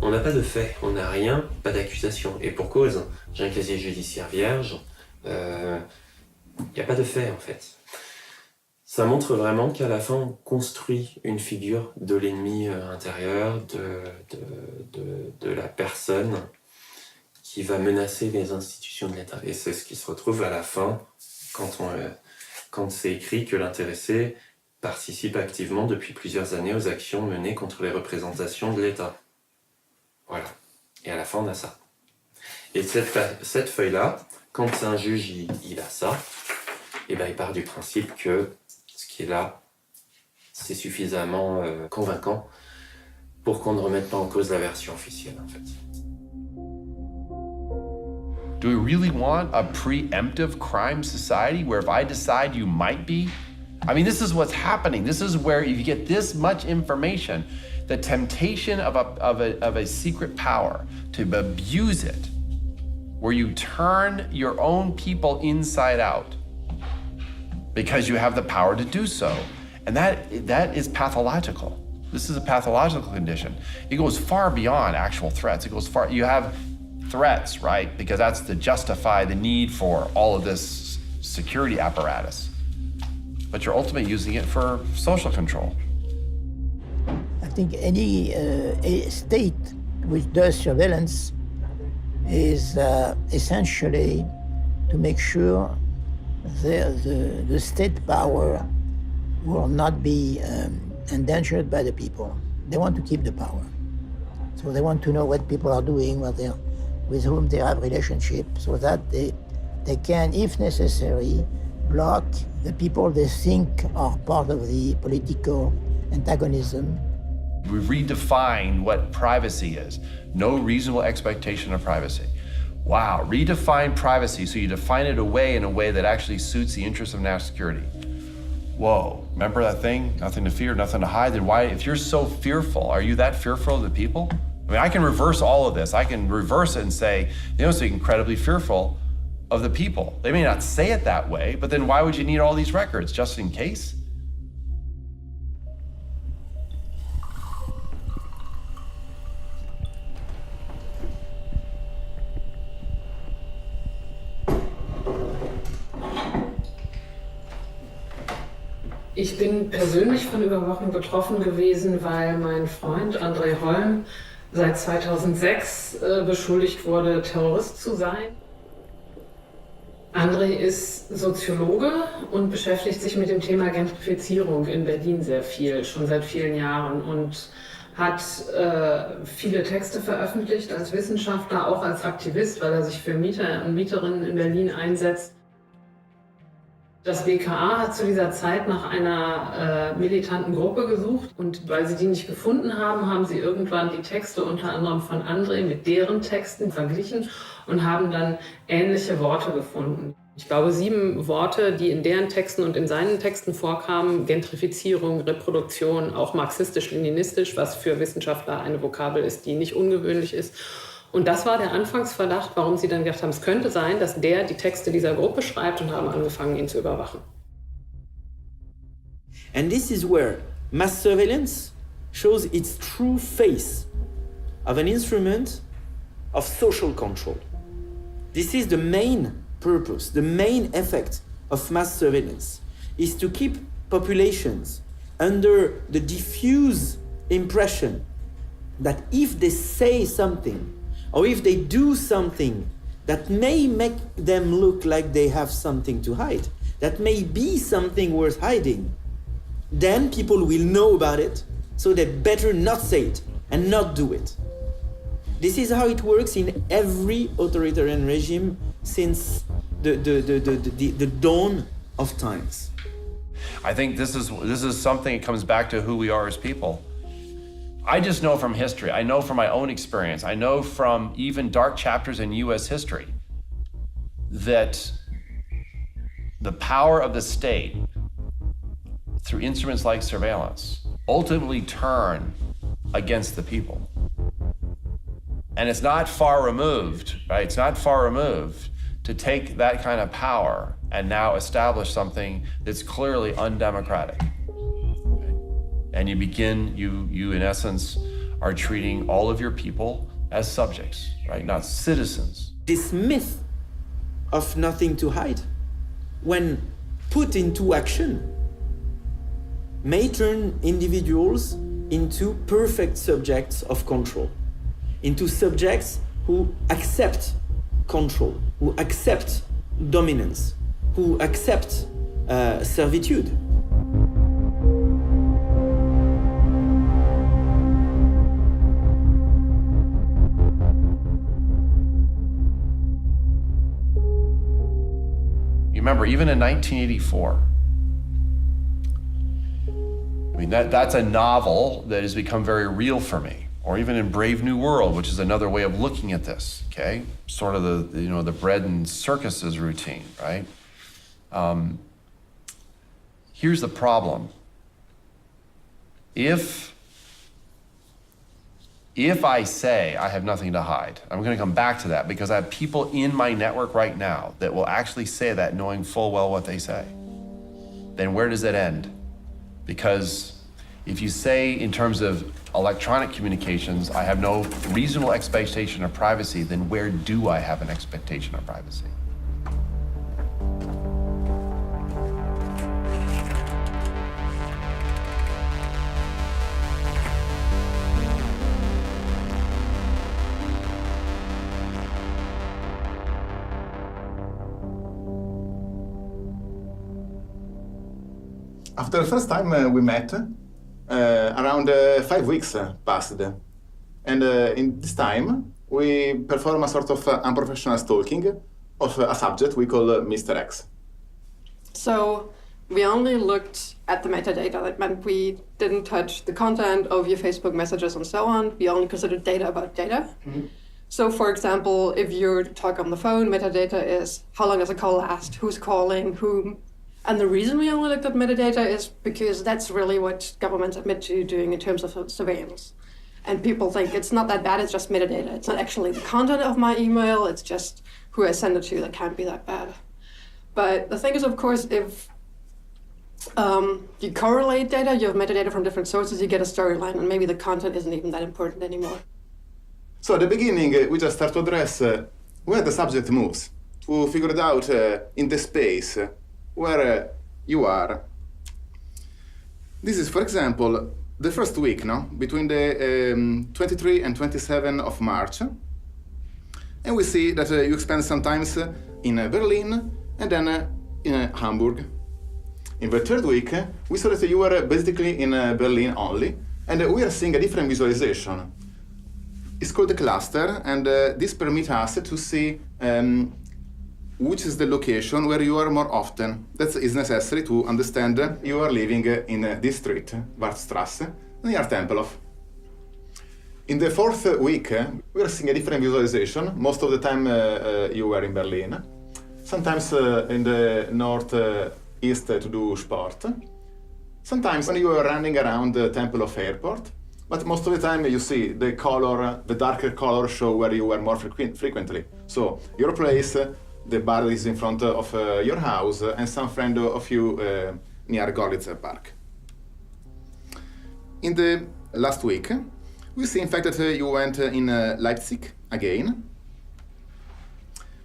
On n'a pas de fait, on n'a rien, pas d'accusation. Et pour cause, j'ai un casier judiciaire vierge, il n'y a pas de fait en fait. Ça montre vraiment qu'à la fin, on construit une figure de l'ennemi intérieur, de la personne qui va menacer les institutions de l'État. Et c'est ce qui se retrouve à la fin quand c'est écrit que l'intéressé participe activement depuis plusieurs années aux actions menées contre les représentations de l'État. Voilà. Et à la fin, on a ça. Et cette feuille-là, quand un juge il a ça, et ben il part du principe que ce qui est là, c'est suffisamment convaincant pour qu'on ne remette pas en cause la version officielle, en fait. Do we really want a preemptive crime society where if I decide you might be? I mean, this is what's happening. This is where if you get this much information, the temptation of a secret power to abuse it, where you turn your own people inside out because you have the power to do so. And that is pathological. This is a pathological condition. It goes far beyond actual threats. It goes far, you have threats, right? Because that's to justify the need for all of this security apparatus. But you're ultimately using it for social control. I think any state which does surveillance is essentially to make sure the state power will not be endangered by the people. They want to keep the power. So they want to know what people are doing, with whom they have relationships, so that they can, if necessary, block the people they think are part of the political antagonism. We redefine what privacy is. No reasonable expectation of privacy. Wow, redefine privacy, so you define it away in a way that actually suits the interests of national security. Whoa, remember that thing? Nothing to fear, nothing to hide. Then why, if you're so fearful, are you that fearful of the people? I mean, I can reverse all of this. I can reverse it and say, they must be incredibly fearful of the people. They may not say it that way, but then why would you need all these records, just in case? Ich bin persönlich von Überwachung betroffen gewesen, weil mein Freund André Holm seit 2006 beschuldigt wurde, Terrorist zu sein. André ist Soziologe und beschäftigt sich mit dem Thema Gentrifizierung in Berlin sehr viel, schon seit vielen Jahren, und hat viele Texte veröffentlicht als Wissenschaftler, auch als Aktivist, weil er sich für Mieter und Mieterinnen in Berlin einsetzt. Das BKA hat zu dieser Zeit nach einer militanten Gruppe gesucht, und weil sie die nicht gefunden haben, haben sie irgendwann die Texte unter anderem von André mit deren Texten verglichen und haben dann ähnliche Worte gefunden. Ich glaube 7 Worte, die in deren Texten und in seinen Texten vorkamen: Gentrifizierung, Reproduktion, auch marxistisch-leninistisch, was für Wissenschaftler eine Vokabel ist, die nicht ungewöhnlich ist. Und das war der Anfangsverdacht, warum sie dann gedacht haben, es könnte sein, dass der die Texte dieser Gruppe schreibt, und haben angefangen, ihn zu überwachen. And this is where mass surveillance shows its true face of an instrument of social control. This is the main purpose, the main effect of mass surveillance, is to keep populations under the diffuse impression that if they say something, or if they do something that may make them look like they have something to hide, that may be something worth hiding, then people will know about it, so they better not say it and not do it. This is how it works in every authoritarian regime since the dawn of times. I think this is something that comes back to who we are as people. I just know from history, I know from my own experience, I know from even dark chapters in US history that the power of the state through instruments like surveillance ultimately turn against the people. And it's not far removed, right? It's not far removed to take that kind of power and now establish something that's clearly undemocratic. And you in essence are treating all of your people as subjects, right? Not citizens. This myth of nothing to hide, when put into action, may turn individuals into perfect subjects of control, into subjects who accept control, who accept dominance, who accept servitude. You remember, even in 1984, I mean, that's a novel that has become very real for me. Or even in Brave New World, which is another way of looking at this, okay? Sort of the bread and circuses routine, right? Here's the problem. If I say I have nothing to hide, I'm gonna come back to that because I have people in my network right now that will actually say that knowing full well what they say. Then where does it end? Because if you say in terms of electronic communications, I have no reasonable expectation of privacy, then where do I have an expectation of privacy? After the first time we met, around 5 weeks passed. And in this time, we perform a sort of unprofessional stalking of a subject we call Mr. X. So we only looked at the metadata. That meant we didn't touch the content of your Facebook messages and so on. We only considered data about data. Mm-hmm. So for example, if you talk on the phone, metadata is how long does a call last, who's calling, whom. And the reason we only looked at metadata is because that's really what governments admit to doing in terms of surveillance. And people think it's not that bad, it's just metadata. It's not actually the content of my email, it's just who I send it to that can't be that bad. But the thing is, of course, if you correlate data, you have metadata from different sources, you get a storyline, and maybe the content isn't even that important anymore. So at the beginning, we just start to address where the subject moves, to figure it out in the space where you are. This is, for example, the first week, no? Between the 23 and 27 of March. And we see that you spend some time in Berlin and then in Hamburg. In the third week, we saw that you were basically in Berlin only, and we are seeing a different visualization. It's called a cluster, and this permits us to see which is the location where you are more often. That is necessary to understand you are living in this street, Wartstrasse, near Tempelhof. In the fourth week, we are seeing a different visualization. Most of the time you were in Berlin. Sometimes in the northeast to do sport. Sometimes when you are running around the Tempelhof airport. But most of the time you see the color, the darker color show where you were more frequently. So your place, the bar is in front of your house, and some friend of you near Gorlitzer Park. In the last week, we see in fact that you went in Leipzig again,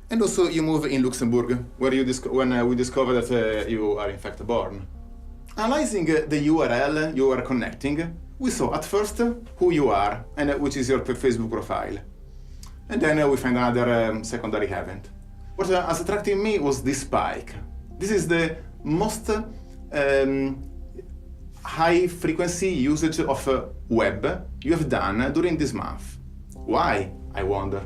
and also you move in Luxembourg, where you when we discovered that you are in fact born. Analyzing the URL you are connecting, we saw at first who you are and which is your Facebook profile, and then we find another secondary event. What has attracted me was this spike. This is the most high frequency usage of web you have done during this month. Why, I wonder?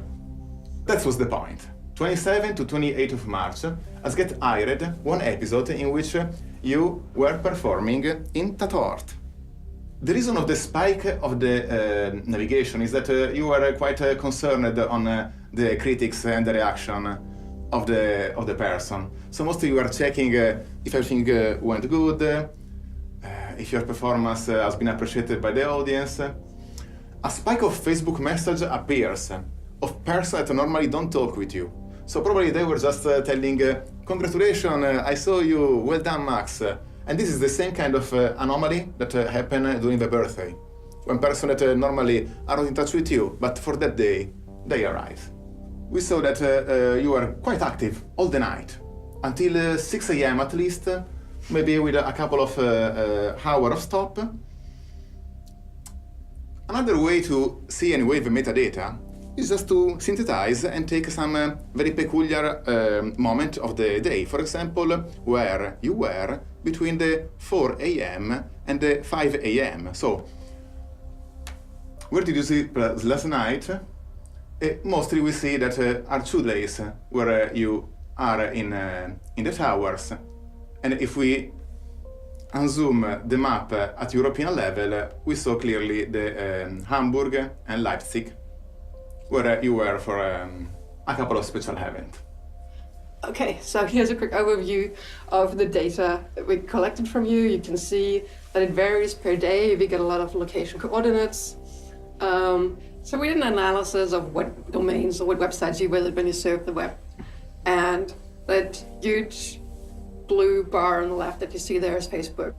That was the point. 27 to 28 of March, has get aired one episode in which you were performing in Tatort. The reason of the spike of the navigation is that you were quite concerned on the critics and the reaction. of the person. So mostly you are checking if everything went good, if your performance has been appreciated by the audience. A spike of Facebook message appears of persons that normally don't talk with you. So probably they were just telling, congratulations, I saw you, well done, Max. And this is the same kind of anomaly that happened during the birthday. When persons that normally are not in touch with you, but for that day, they arrive. We saw that you were quite active all the night, until 6 a.m. at least, maybe with a couple of hours of stop. Another way to see and wave metadata is just to synthesize and take some very peculiar moment of the day. For example, where you were between the 4 a.m. and the 5 a.m. So, where did you sleep last night? Mostly we see that are 2 days where you are in the towers. And if we unzoom the map at European level, we saw clearly the Hamburg and Leipzig, where you were for a couple of special events. Okay, so here's a quick overview of the data that we collected from you. You can see that it varies per day. We get a lot of location coordinates. So we did an analysis of what domains or what websites you visit when you surf the web. And that huge blue bar on the left that you see there is Facebook.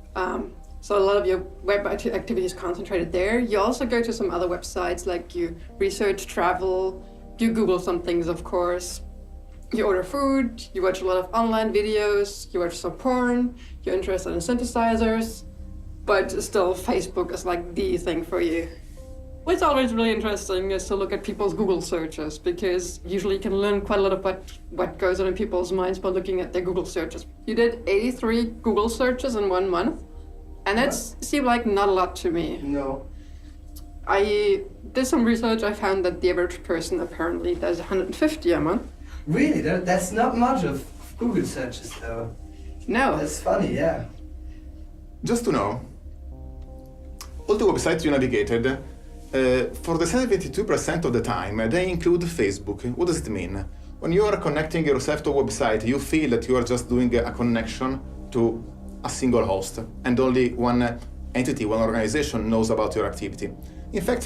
So a lot of your web activity is concentrated there. You also go to some other websites, like you research travel, you Google some things, of course. You order food, you watch a lot of online videos, you watch some porn, you're interested in synthesizers, but still Facebook is like the thing for you. What's always really interesting is to look at people's Google searches, because usually you can learn quite a lot of what goes on in people's minds by looking at their Google searches. You did 83 Google searches in 1 month, and that seemed like not a lot to me. No. I did some research. I found that the average person apparently does 150 a month. Really? That's not much of Google searches, though. No. That's funny, yeah. Just to know, all the websites you navigated, for the 72% of the time, they include Facebook. What does it mean? When you are connecting yourself to a website, you feel that you are just doing a connection to a single host, and only one entity, one organization knows about your activity. In fact,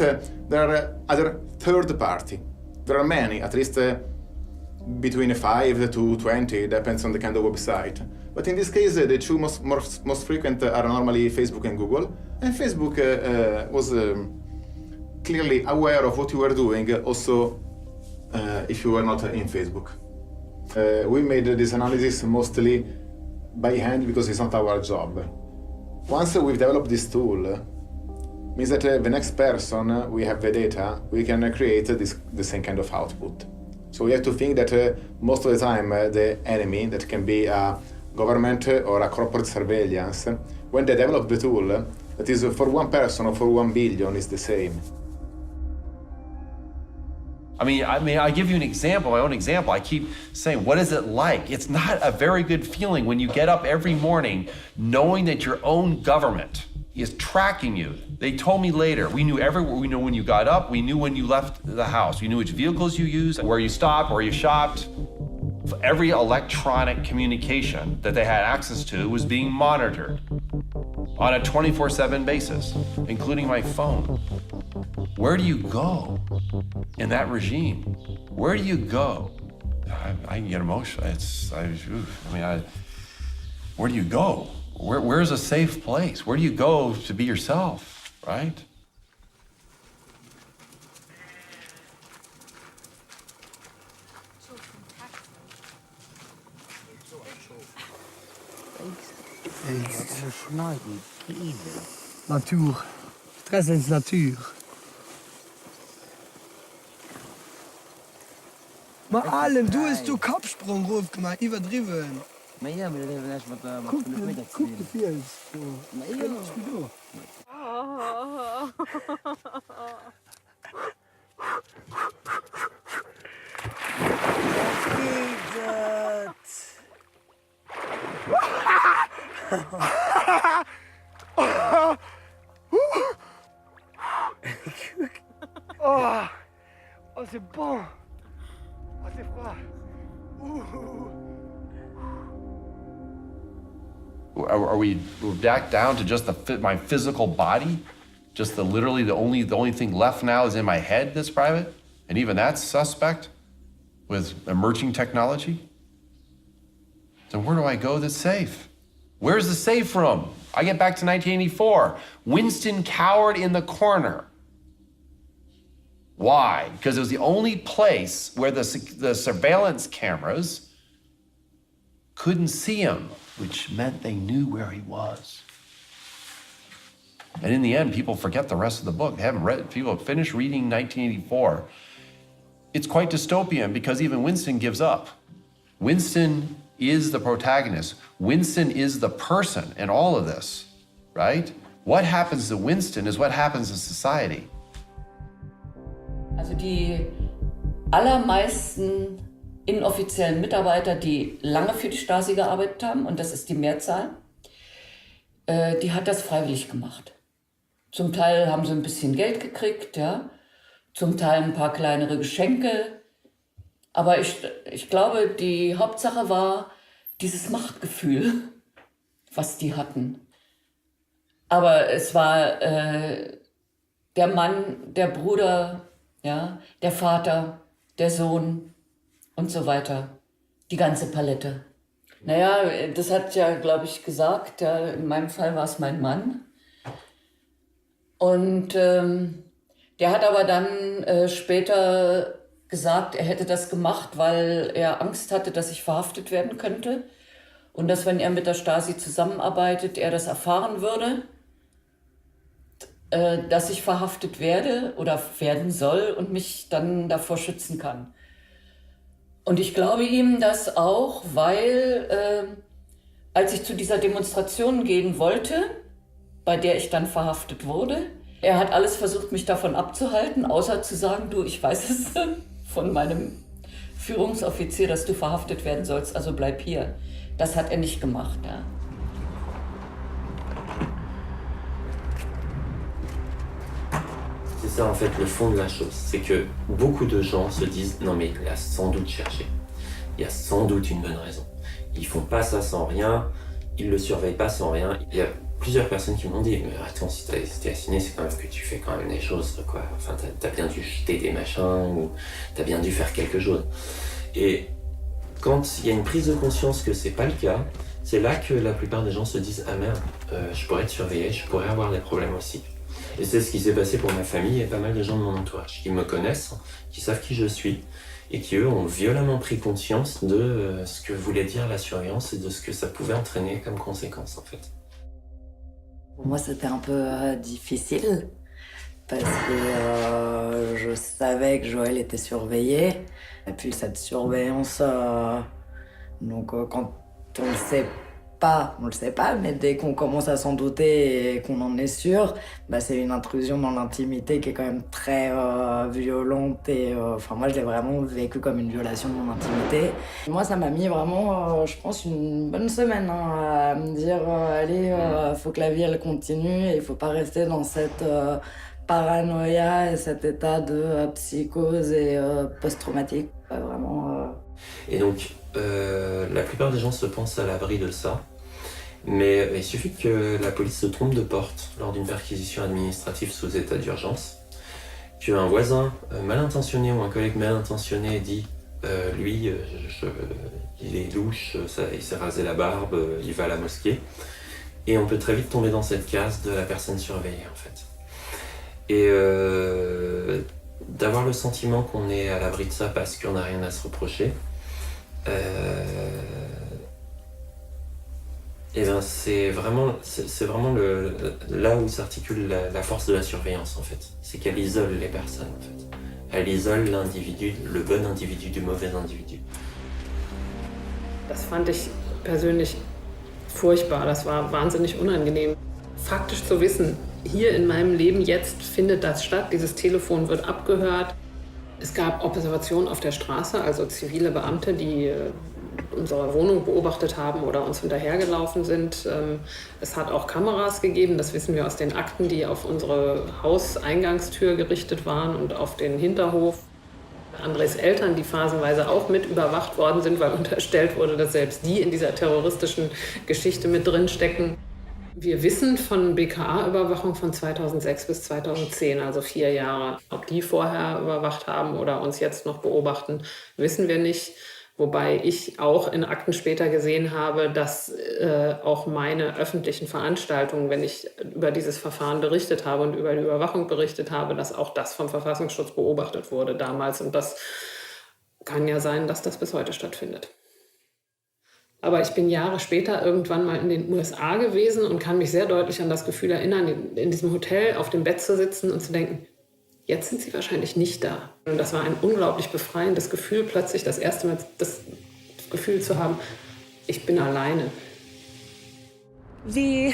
there are other third party. There are many, at least between 5 to 20, depends on the kind of website. But in this case, the two most frequent are normally Facebook and Google. And Facebook was clearly aware of what you were doing, also if you were not in Facebook. We made this analysis mostly by hand because it's not our job. Once we've developed this tool, means that the next person, we have the data, we can create the same kind of output. So we have to think that most of the time the enemy, that can be a government or a corporate surveillance, when they develop the tool, that is for one person or for 1 billion is the same. I mean, I give you an example, my own example. I keep saying, what is it like? It's not a very good feeling when you get up every morning knowing that your own government is tracking you. They told me later, we knew everywhere. We knew when you got up, we knew when you left the house, we knew which vehicles you used, where you stopped, where you shopped. Every electronic communication that they had access to was being monitored on a 24/7 basis, including my phone. Where do you go in that regime? Where do you go? I can get emotional. Where do you go? Where's a safe place? Where do you go to be yourself, right? Natuur. Stress is natuur. Maar Allen, du hast du Kopfsprungruf gemacht, übertrieben. Maar ja, maar dat heeft net wat Guck, met middag te guck de doen. Fiels. Maar Kan ja. ich wie du. Oh, c'est bon. Oh, c'est froid. Are we back down to just my physical body? Just literally the only thing left now is in my head that's private? And even that's suspect with emerging technology? Then where do I go that's safe? Where's the safe room? I get back to 1984. Winston cowered in the corner. Why? Because it was the only place where the surveillance cameras couldn't see him, which meant they knew where he was. And in the end, people forget the rest of the book. They haven't read, people have finished reading 1984. It's quite dystopian because even Winston gives up. Winston is the protagonist. Winston is the person in all of this, right? What happens to Winston is what happens in society. Also die allermeisten inoffiziellen Mitarbeiter, die lange für die Stasi gearbeitet haben, und das ist die Mehrzahl, die hat das freiwillig gemacht. Zum Teil haben sie ein bisschen Geld gekriegt, ja, zum Teil ein paar kleinere Geschenke. Aber ich glaube, die Hauptsache war dieses Machtgefühl, was die hatten. Aber es war der Mann, der Bruder, ja, der Vater, der Sohn und so weiter. Die ganze Palette. Naja, das hat ja, glaube ich, gesagt, ja, in meinem Fall war es mein Mann. Und der hat aber dann später gesagt, er hätte das gemacht, weil er Angst hatte, dass ich verhaftet werden könnte. Und dass, wenn er mit der Stasi zusammenarbeitet, er das erfahren würde, dass ich verhaftet werde oder werden soll und mich dann davor schützen kann. Und ich glaube ihm das auch, weil als ich zu dieser Demonstration gehen wollte, bei der ich dann verhaftet wurde, er hat alles versucht, mich davon abzuhalten, außer zu sagen, du, ich weiß es von meinem Führungsoffizier, dass du verhaftet werden sollst, also bleib hier. Das hat er nicht gemacht, ja. C'est ça en fait le fond de la chose, c'est que beaucoup de gens se disent non mais il a sans doute cherché, il y a sans doute une bonne raison. Ils font pas ça sans rien, ils le surveillent pas sans rien. Il y a plusieurs personnes qui m'ont dit mais attends, si t'es assigné, c'est quand même que tu fais quand même des choses quoi. Enfin t'as bien dû jeter des machins ou t'as bien dû faire quelque chose. Et quand il y a une prise de conscience que c'est pas le cas, c'est là que la plupart des gens se disent ah merde, je pourrais être surveillé, je pourrais avoir des problèmes aussi. Et c'est ce qui s'est passé pour ma famille et pas mal de gens de mon entourage qui me connaissent, qui savent qui je suis et qui eux ont violemment pris conscience de ce que voulait dire la surveillance et de ce que ça pouvait entraîner comme conséquence en fait. Pour moi c'était un peu difficile parce que je savais que Joël était surveillé et puis cette surveillance, donc quand on le sait pas, mais dès qu'on commence à s'en douter et qu'on en est sûr, bah c'est une intrusion dans l'intimité qui est quand même très violente et enfin moi je l'ai vraiment vécu comme une violation de mon intimité. Moi ça m'a mis vraiment, je pense, une bonne semaine à me dire allez, faut que la vie elle continue et il faut pas rester dans cette paranoïa et cet état de psychose et post-traumatique. Vraiment. Et donc la plupart des gens se pensent à l'abri de ça. Mais il suffit que la police se trompe de porte lors d'une perquisition administrative sous état d'urgence, qu'un voisin mal intentionné ou un collègue mal intentionné dit lui, il est louche, il s'est rasé la barbe, il va à la mosquée, et on peut très vite tomber dans cette case de la personne surveillée en fait. Et d'avoir le sentiment qu'on est à l'abri de ça parce qu'on n'a rien à se reprocher, et ben c'est vraiment là où s'articule la force de la surveillance en fait. C'est qu'elle isole les personnes en fait. Elle isole l'individu, le bon individu du mauvais individu. Das fand ich persönlich furchtbar, das war wahnsinnig unangenehm. Faktisch zu wissen, hier in meinem Leben jetzt findet das statt, dieses Telefon wird abgehört. Es gab Observationen auf der Straße, also zivile Beamte, die unsere Wohnung beobachtet haben oder uns hinterhergelaufen sind. Es hat auch Kameras gegeben, das wissen wir aus den Akten, die auf unsere Hauseingangstür gerichtet waren und auf den Hinterhof. Andres Eltern, die phasenweise auch mit überwacht worden sind, weil unterstellt wurde, dass selbst die in dieser terroristischen Geschichte mit drin stecken. Wir wissen von BKA-Überwachung von 2006 bis 2010, also 4 Jahre. Ob die vorher überwacht haben oder uns jetzt noch beobachten, wissen wir nicht. Wobei ich auch in Akten später gesehen habe, dass auch meine öffentlichen Veranstaltungen, wenn ich über dieses Verfahren berichtet habe und über die Überwachung berichtet habe, dass auch das vom Verfassungsschutz beobachtet wurde damals. Und das kann ja sein, dass das bis heute stattfindet. Aber ich bin Jahre später irgendwann mal in den USA gewesen und kann mich sehr deutlich an das Gefühl erinnern, in diesem Hotel auf dem Bett zu sitzen und zu denken, jetzt sind sie wahrscheinlich nicht da. Und das war ein unglaublich befreiendes Gefühl, plötzlich das erste Mal das Gefühl zu haben, ich bin alleine. The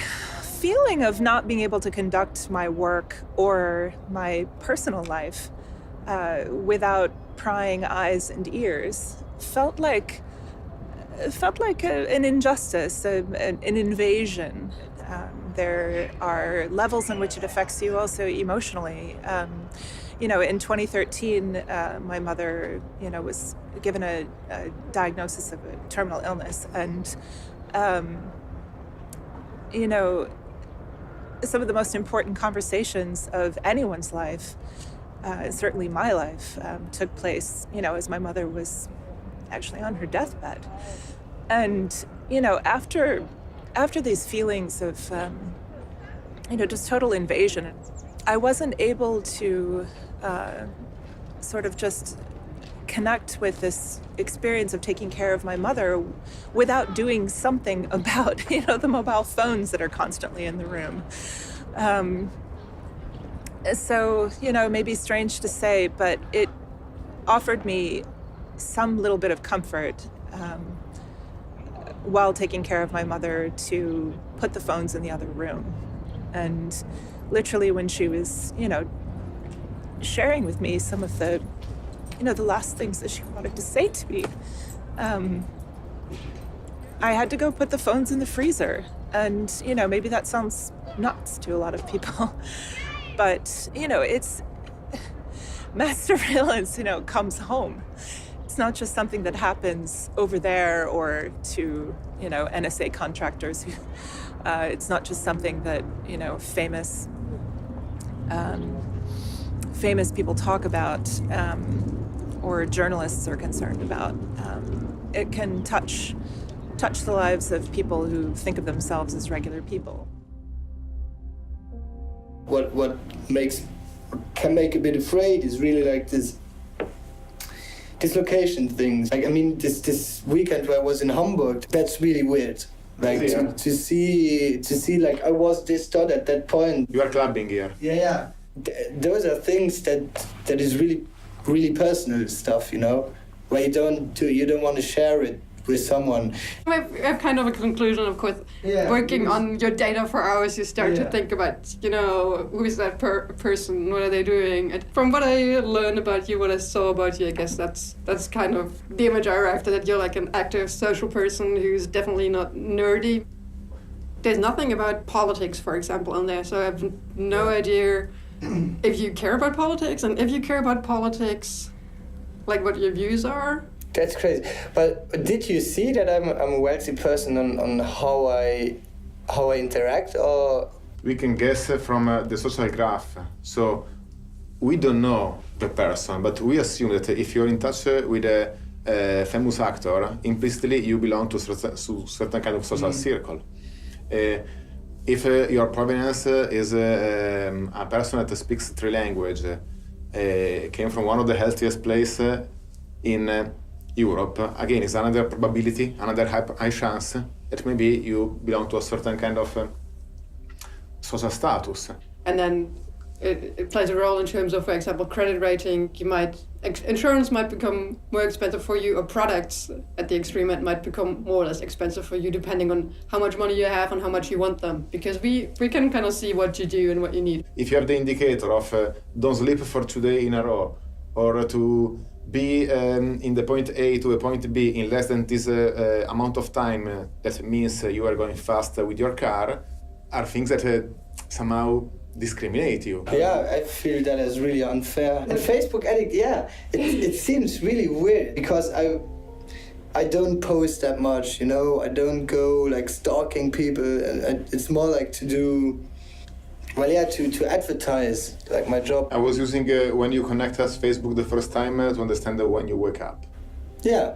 feeling of not being able to conduct my work or my personal life without prying eyes and ears felt like an injustice, an invasion. There are levels in which it affects you also emotionally. In 2013, my mother, was given a diagnosis of a terminal illness. And, some of the most important conversations of anyone's life, certainly my life, took place, as my mother was actually on her deathbed. And, after these feelings of, just total invasion, I wasn't able to sort of just connect with this experience of taking care of my mother without doing something about, the mobile phones that are constantly in the room. So, maybe strange to say, but it offered me some little bit of comfort while taking care of my mother to put the phones in the other room. And literally when she was, sharing with me some of the, the last things that she wanted to say to me, I had to go put the phones in the freezer. And, maybe that sounds nuts to a lot of people, but, it's mass surveillance, comes home. It's not just something that happens over there or to, NSA contractors. It's not just something that, famous people talk about or journalists are concerned about. It can touch the lives of people who think of themselves as regular people. What can make a bit afraid is really like this dislocation things. Like, this weekend where I was in Hamburg, that's really weird. Like to see like I was this dot at that point. You are clubbing here. Yeah. Those are things that is really, really personal stuff, where you don't want to share it with someone. I have kind of a conclusion, of course. Working on your data for hours, you start to think about, who is that person, what are they doing? And from what I learned about you, what I saw about you, I guess that's kind of the image I arrived at, that you're like an active social person who's definitely not nerdy. There's nothing about politics, for example, on there, so I have no idea if you care about politics, and if you care about politics, like what your views are. That's crazy. But did you see that I'm a wealthy person on how I interact, or? We can guess from the social graph. So we don't know the person, but we assume that if you're in touch with a famous actor, implicitly you belong to certain kind of social circle. If your provenance is a person that speaks 3 languages, came from one of the healthiest places in Europe, again, is another probability, another high chance that maybe you belong to a certain kind of social status. And then it plays a role in terms of, for example, credit rating. Insurance might become more expensive for you, or products at the extreme end might become more or less expensive for you, depending on how much money you have and how much you want them. Because we can kind of see what you do and what you need. If you have the indicator of don't sleep for 2 days in a row, or to be in the point A to the point B in less than this amount of time, that means you are going fast with your car, are things that somehow discriminate you. Yeah, I feel that is really unfair. And Facebook Addict, it seems really weird because I don't post that much, you know. I don't go like stalking people. It's more like to do, to advertise like my job. I was using when you connect us Facebook the first time to understand when you wake up. Yeah,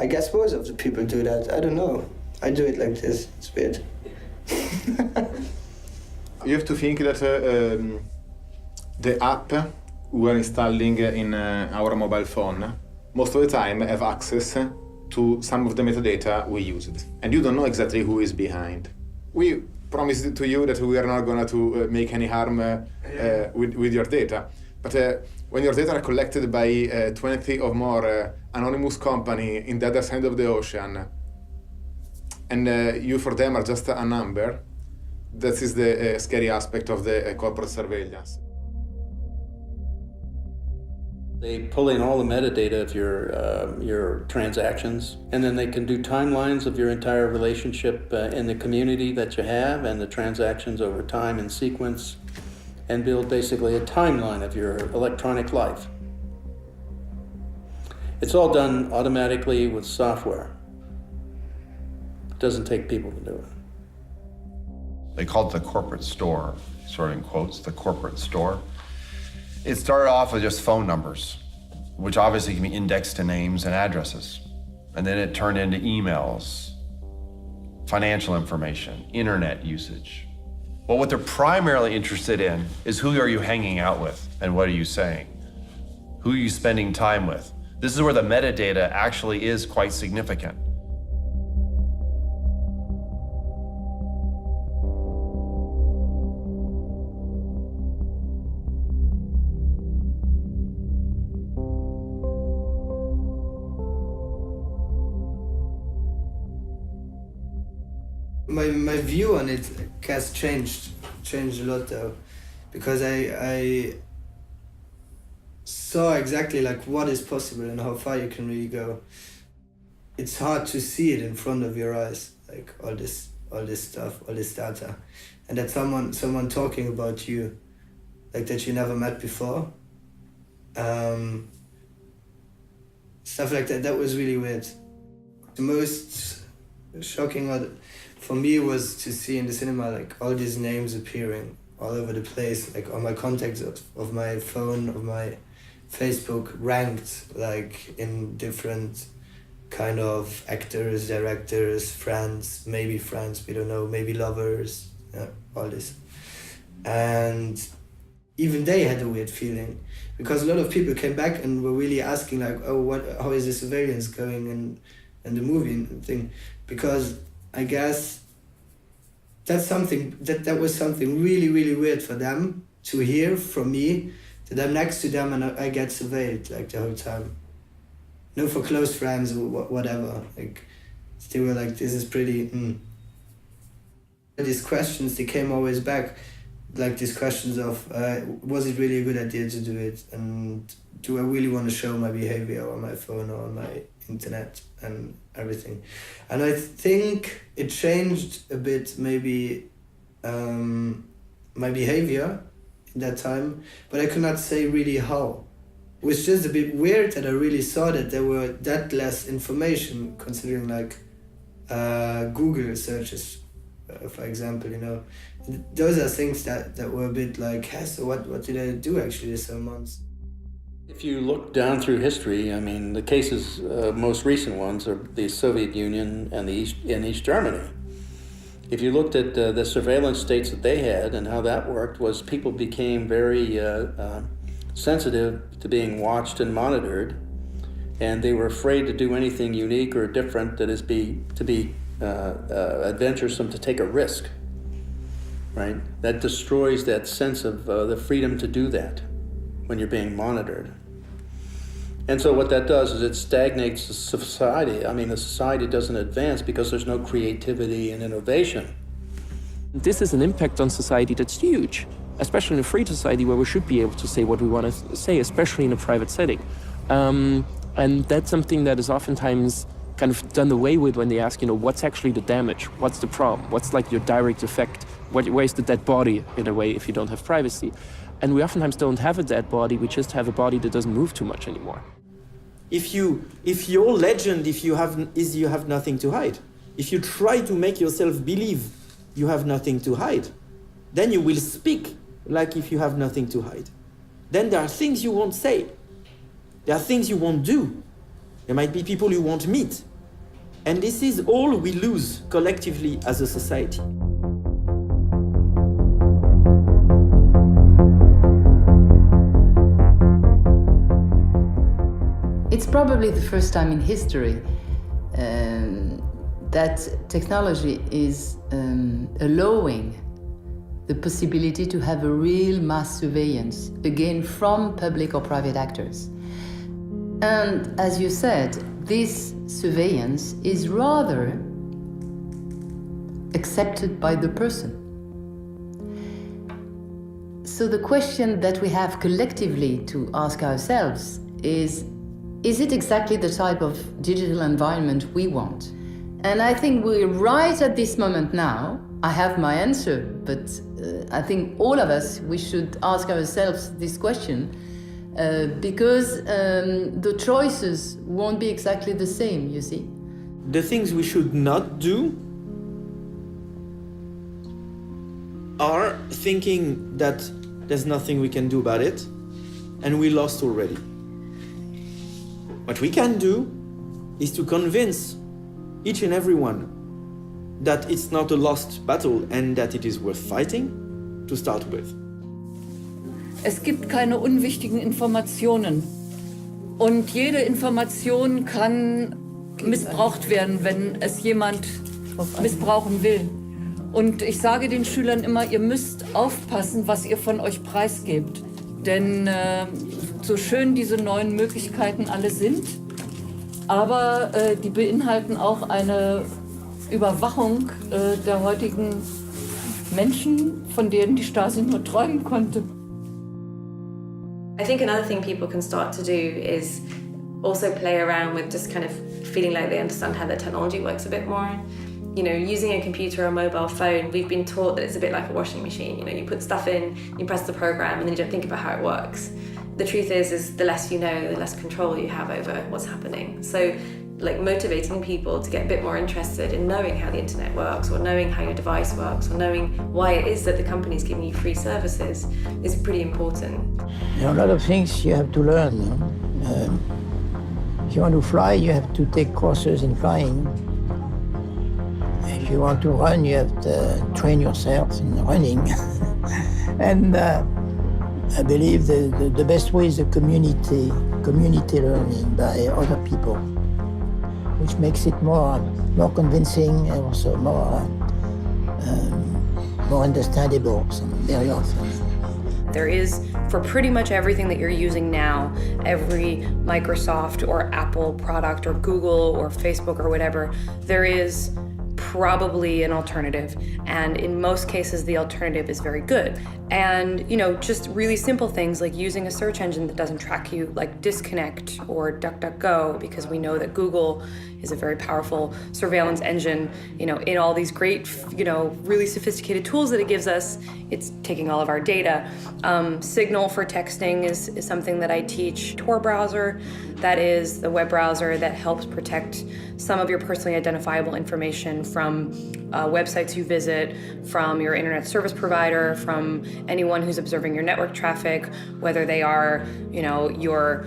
I guess most of the people do that. I don't know. I do it like this. It's weird. You have to think that the app we are installing in our mobile phone most of the time have access to some of the metadata we used. And you don't know exactly who is behind. We promised to you that we are not going to make any harm with your data. But when your data are collected by 20 or more anonymous company in the other side of the ocean, and you for them are just a number, that is the scary aspect of the corporate surveillance. They pull in all the metadata of your transactions, and then they can do timelines of your entire relationship in the community that you have and the transactions over time in sequence, and build basically a timeline of your electronic life. It's all done automatically with software. It doesn't take people to do it. They called it the corporate store, sort of in quotes, the corporate store. It started off with just phone numbers, which obviously can be indexed to names and addresses. And then it turned into emails, financial information, internet usage. Well, what they're primarily interested in is who are you hanging out with and what are you saying? Who are you spending time with? This is where the metadata actually is quite significant. My view on it has changed a lot though, because I saw exactly like what is possible and how far you can really go. It's hard to see it in front of your eyes, like all this stuff, all this data, and that someone talking about you, like that you never met before. Stuff like that. That was really weird. The most shocking for me was to see in the cinema like all these names appearing all over the place, like on my contacts of my phone, of my Facebook, ranked like in different kind of actors, directors, friends, we don't know, maybe lovers, all this. And even they had a weird feeling, because a lot of people came back and were really asking like, oh, how is the surveillance going and the movie thing, because I guess that's something that was something really, really weird for them to hear from me, that I'm next to them and I get surveilled like the whole time. No, for close friends or whatever. Like they were like, this is pretty. These questions, they came always back, like these questions of, was it really a good idea to do it, and do I really want to show my behavior on my phone or on my internet and everything. And I think it changed a bit maybe my behavior in that time, but I could not say really how. It was just a bit weird that I really saw that there were that less information, considering like Google searches, for example, you know. Those are things that were a bit like, hey, so what did I do actually this months? If you look down through history, I mean, the cases, most recent ones are the Soviet Union and East Germany. If you looked at the surveillance states that they had and how that worked, was people became very sensitive to being watched and monitored, and they were afraid to do anything unique or different that is to be adventuresome, to take a risk, right? That destroys that sense of the freedom to do that when you're being monitored. And so what that does is it stagnates the society. I mean, the society doesn't advance because there's no creativity and innovation. This is an impact on society that's huge, especially in a free society where we should be able to say what we want to say, especially in a private setting. And that's something that is oftentimes kind of done away with when they ask, you know, what's actually the damage? What's the problem? What's like your direct effect Where's the dead body, in a way, if you don't have privacy? And we oftentimes don't have a dead body, we just have a body that doesn't move too much anymore. If your legend, you have nothing to hide, if you try to make yourself believe you have nothing to hide, then you will speak like if you have nothing to hide. Then there are things you won't say. There are things you won't do. There might be people you won't meet. And this is all we lose collectively as a society. It's probably the first time in history that technology is allowing the possibility to have a real mass surveillance, again, from public or private actors. And as you said, this surveillance is rather accepted by the person. So the question that we have collectively to ask ourselves is it exactly the type of digital environment we want? And I think we're right at this moment now. I have my answer, but I think all of us, we should ask ourselves this question because the choices won't be exactly the same, you see. The things we should not do are thinking that there's nothing we can do about it and we lost already. What we can do is to convince each and everyone that it's not a lost battle and that it is worth fighting to start with. Es gibt keine unwichtigen Informationen. Und jede Information kann missbraucht werden, wenn es jemand missbrauchen will. Und ich sage den Schülern immer, ihr müsst aufpassen, was ihr von euch preisgebt. Denn so schön diese neuen Möglichkeiten alle sind, aber die beinhalten auch eine Überwachung der heutigen Menschen, von denen die Stasi nur träumen konnte. I think another thing people can start to do is also play around with just kind of feeling like they understand how the technology works a bit more. You know, using a computer or a mobile phone, we've been taught that it's a bit like a washing machine. You know, you put stuff in, you press the program, and then you don't think about how it works. The truth is the less you know, the less control you have over what's happening. So, like, motivating people to get a bit more interested in knowing how the internet works, or knowing how your device works, or knowing why it is that the company's giving you free services is pretty important. There are a lot of things you have to learn. If you want to fly, you have to take courses in flying. If you want to run, you have to train yourself in running. And I believe the best way is a community learning by other people, which makes it more convincing and also more understandable very often. There is, for pretty much everything that you're using now, every Microsoft or Apple product or Google or Facebook or whatever, there is probably an alternative, and in most cases the alternative is very good. And you know, just really simple things like using a search engine that doesn't track you, like Disconnect or DuckDuckGo, because we know that Google is a very powerful surveillance engine, you know, in all these great, you know, really sophisticated tools that it gives us. It's taking all of our data. Signal for texting is something that I teach. Tor browser, that is the web browser that helps protect some of your personally identifiable information from websites you visit, from your internet service provider, from anyone who's observing your network traffic, whether they are, you know, your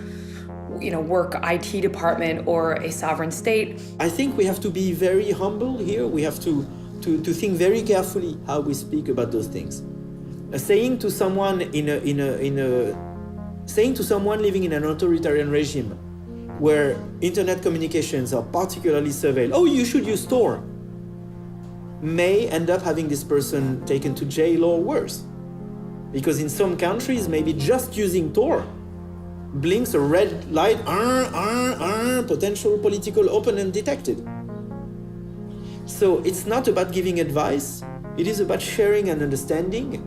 work IT department or a sovereign state. I think we have to be very humble here. We have to think very carefully how we speak about those things. Saying to someone saying to someone living in an authoritarian regime where internet communications are particularly surveilled, oh, you should use Tor, may end up having this person taken to jail or worse. Because in some countries, maybe just using Tor blinks a red light, potential political opponent detected. So it's not about giving advice, it is about sharing and understanding,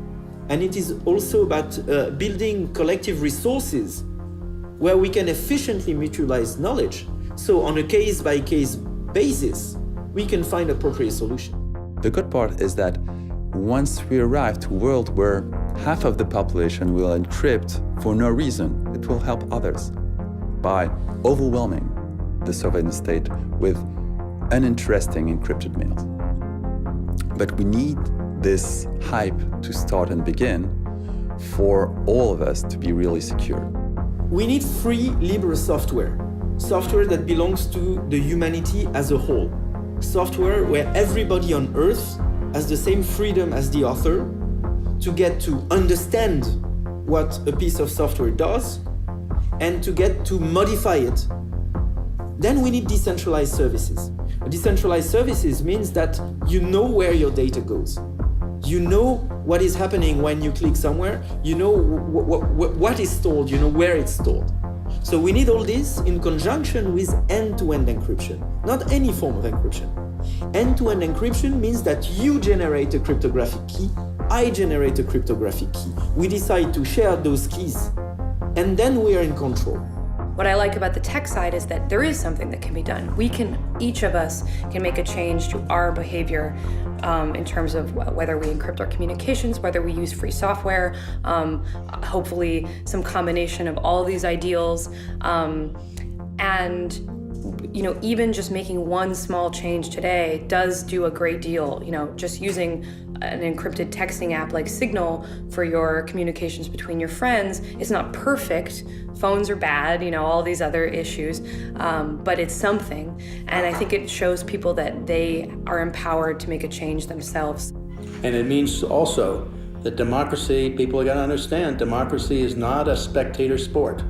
and it is also about building collective resources where we can efficiently mutualize knowledge. So on a case-by-case basis, we can find appropriate solution. The good part is that once we arrive to a world where half of the population will encrypt for no reason, it will help others by overwhelming the surveillance state with uninteresting encrypted mails. But we need this hype to start and begin for all of us to be really secure. We need free, liberal software that belongs to the humanity as a whole. Software where everybody on Earth has the same freedom as the author to get to understand what a piece of software does and to get to modify it. Then we need decentralized services. Decentralized services means that you know where your data goes. You know what is happening when you click somewhere. You know what is stored, you know where it's stored. So we need all this in conjunction with end-to-end encryption, not any form of encryption. End-to-end encryption means that you generate a cryptographic key, I generate a cryptographic key. We decide to share those keys, and then we are in control. What I like about the tech side is that there is something that can be done. Each of us can make a change to our behavior in terms of whether we encrypt our communications, whether we use free software, hopefully some combination of all these ideals. And even just making one small change today does do a great deal. Just using an encrypted texting app like Signal for your communications between your friends is not perfect. Phones are bad, all these other issues, but it's something. And I think it shows people that they are empowered to make a change themselves. And it means also that democracy, people gotta understand, democracy is not a spectator sport.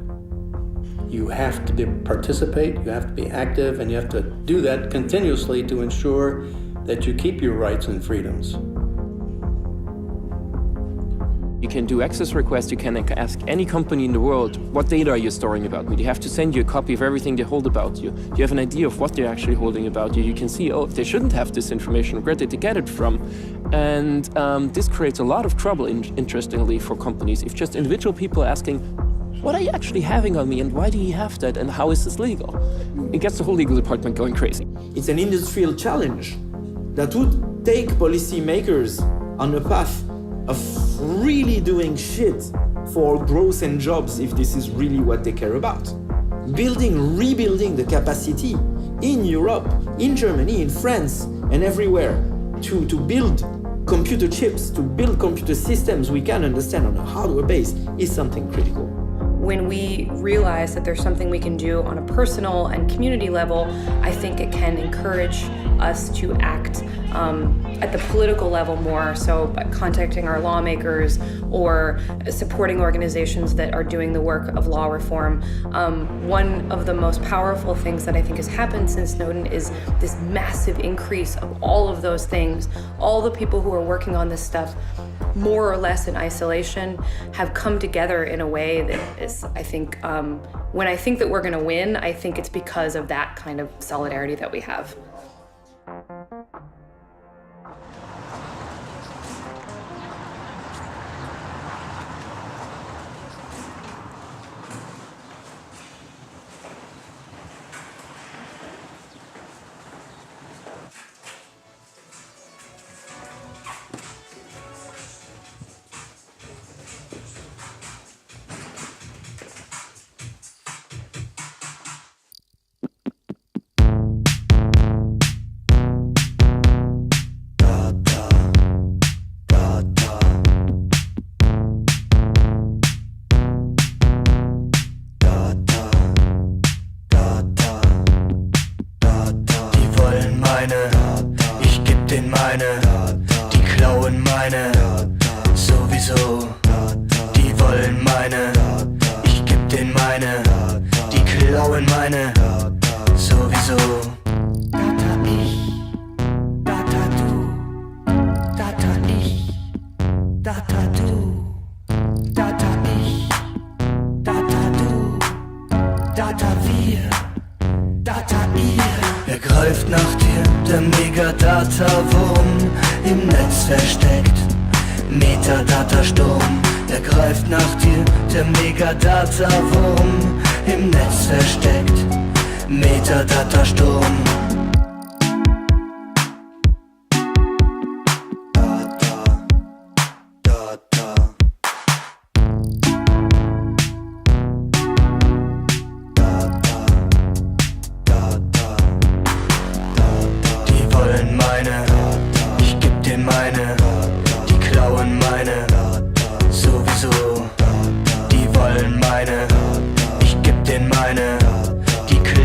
You have to participate, you have to be active, and you have to do that continuously to ensure that you keep your rights and freedoms. You can do access requests, you can ask any company in the world, what data are you storing about me? They have to send you a copy of everything they hold about you. You have an idea of what they're actually holding about you. You can see, they shouldn't have this information, where did they get it from? And this creates a lot of trouble, interestingly, for companies. If just individual people are asking, what are you actually having on me and why do you have that and how is this legal? It gets the whole legal department going crazy. It's an industrial challenge that would take policymakers on a path of really doing shit for growth and jobs if this is really what they care about. Rebuilding the capacity in Europe, in Germany, in France, and everywhere to build computer chips, to build computer systems we can understand on a hardware base is something critical. When we realize that there's something we can do on a personal and community level, I think it can encourage us to act at the political level more, so by contacting our lawmakers or supporting organizations that are doing the work of law reform. One of the most powerful things that I think has happened since Snowden is this massive increase of all of those things. All the people who are working on this stuff, more or less in isolation, have come together in a way that is, I think, when I think that we're gonna win, I think it's because of that kind of solidarity that we have. Ich geb den meine, die klauen meine, sowieso. Die wollen meine, ich geb den meine, die klauen meine, sowieso. Data ich, Data du, Data ich, Data du, Data ich, Data du, Data wir, Data ihr. Er greift nach dir, der Megadata-Wurm, im Netz versteckt, Metadata-Sturm. Er greift nach dir, der Megadata-Wurm, im Netz versteckt, Metadata-Sturm. Data,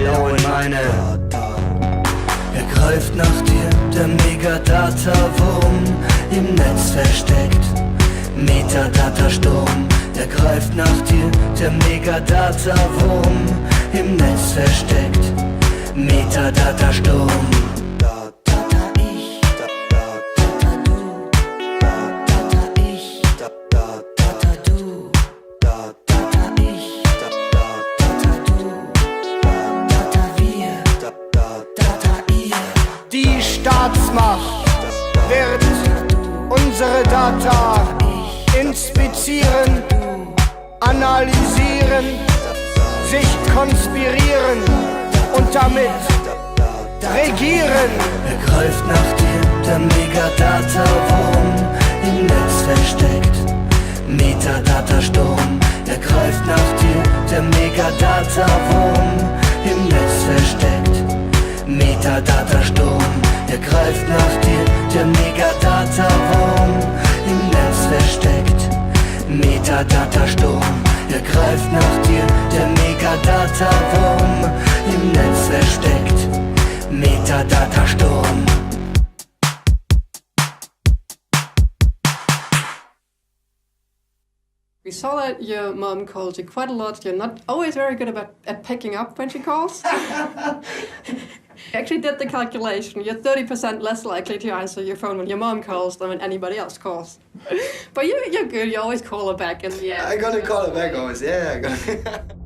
genau in meine. Er greift nach dir, der Megadata-Wurm, im Netz versteckt. Metadata-Sturm, er greift nach dir, der Megadata-Wurm, im Netz versteckt. Metadata-Sturm. Die Staatsmacht wird unsere Data inspizieren, analysieren, sich konspirieren und damit regieren. Er greift nach dir, der Megadata-Wurm, im Netz versteckt. Metadata-Sturm, er greift nach dir, der Megadata-Wurm, im Netz versteckt. Metadata-Sturm, er greift nach dir, der Megadata-Wurm, im Netz versteckt. Metadata-Sturm, er greift nach dir, der Megadata-Wurm, im Netz versteckt. Metadata-Sturm. We saw that your mom calls you quite a lot. You're not always very good at picking up when she calls. I actually did the calculation. You're 30% less likely to answer your phone when your mom calls than when anybody else calls. But you're good. You always call her back in the end. I'm gonna call her back always. Yeah, I'm gonna.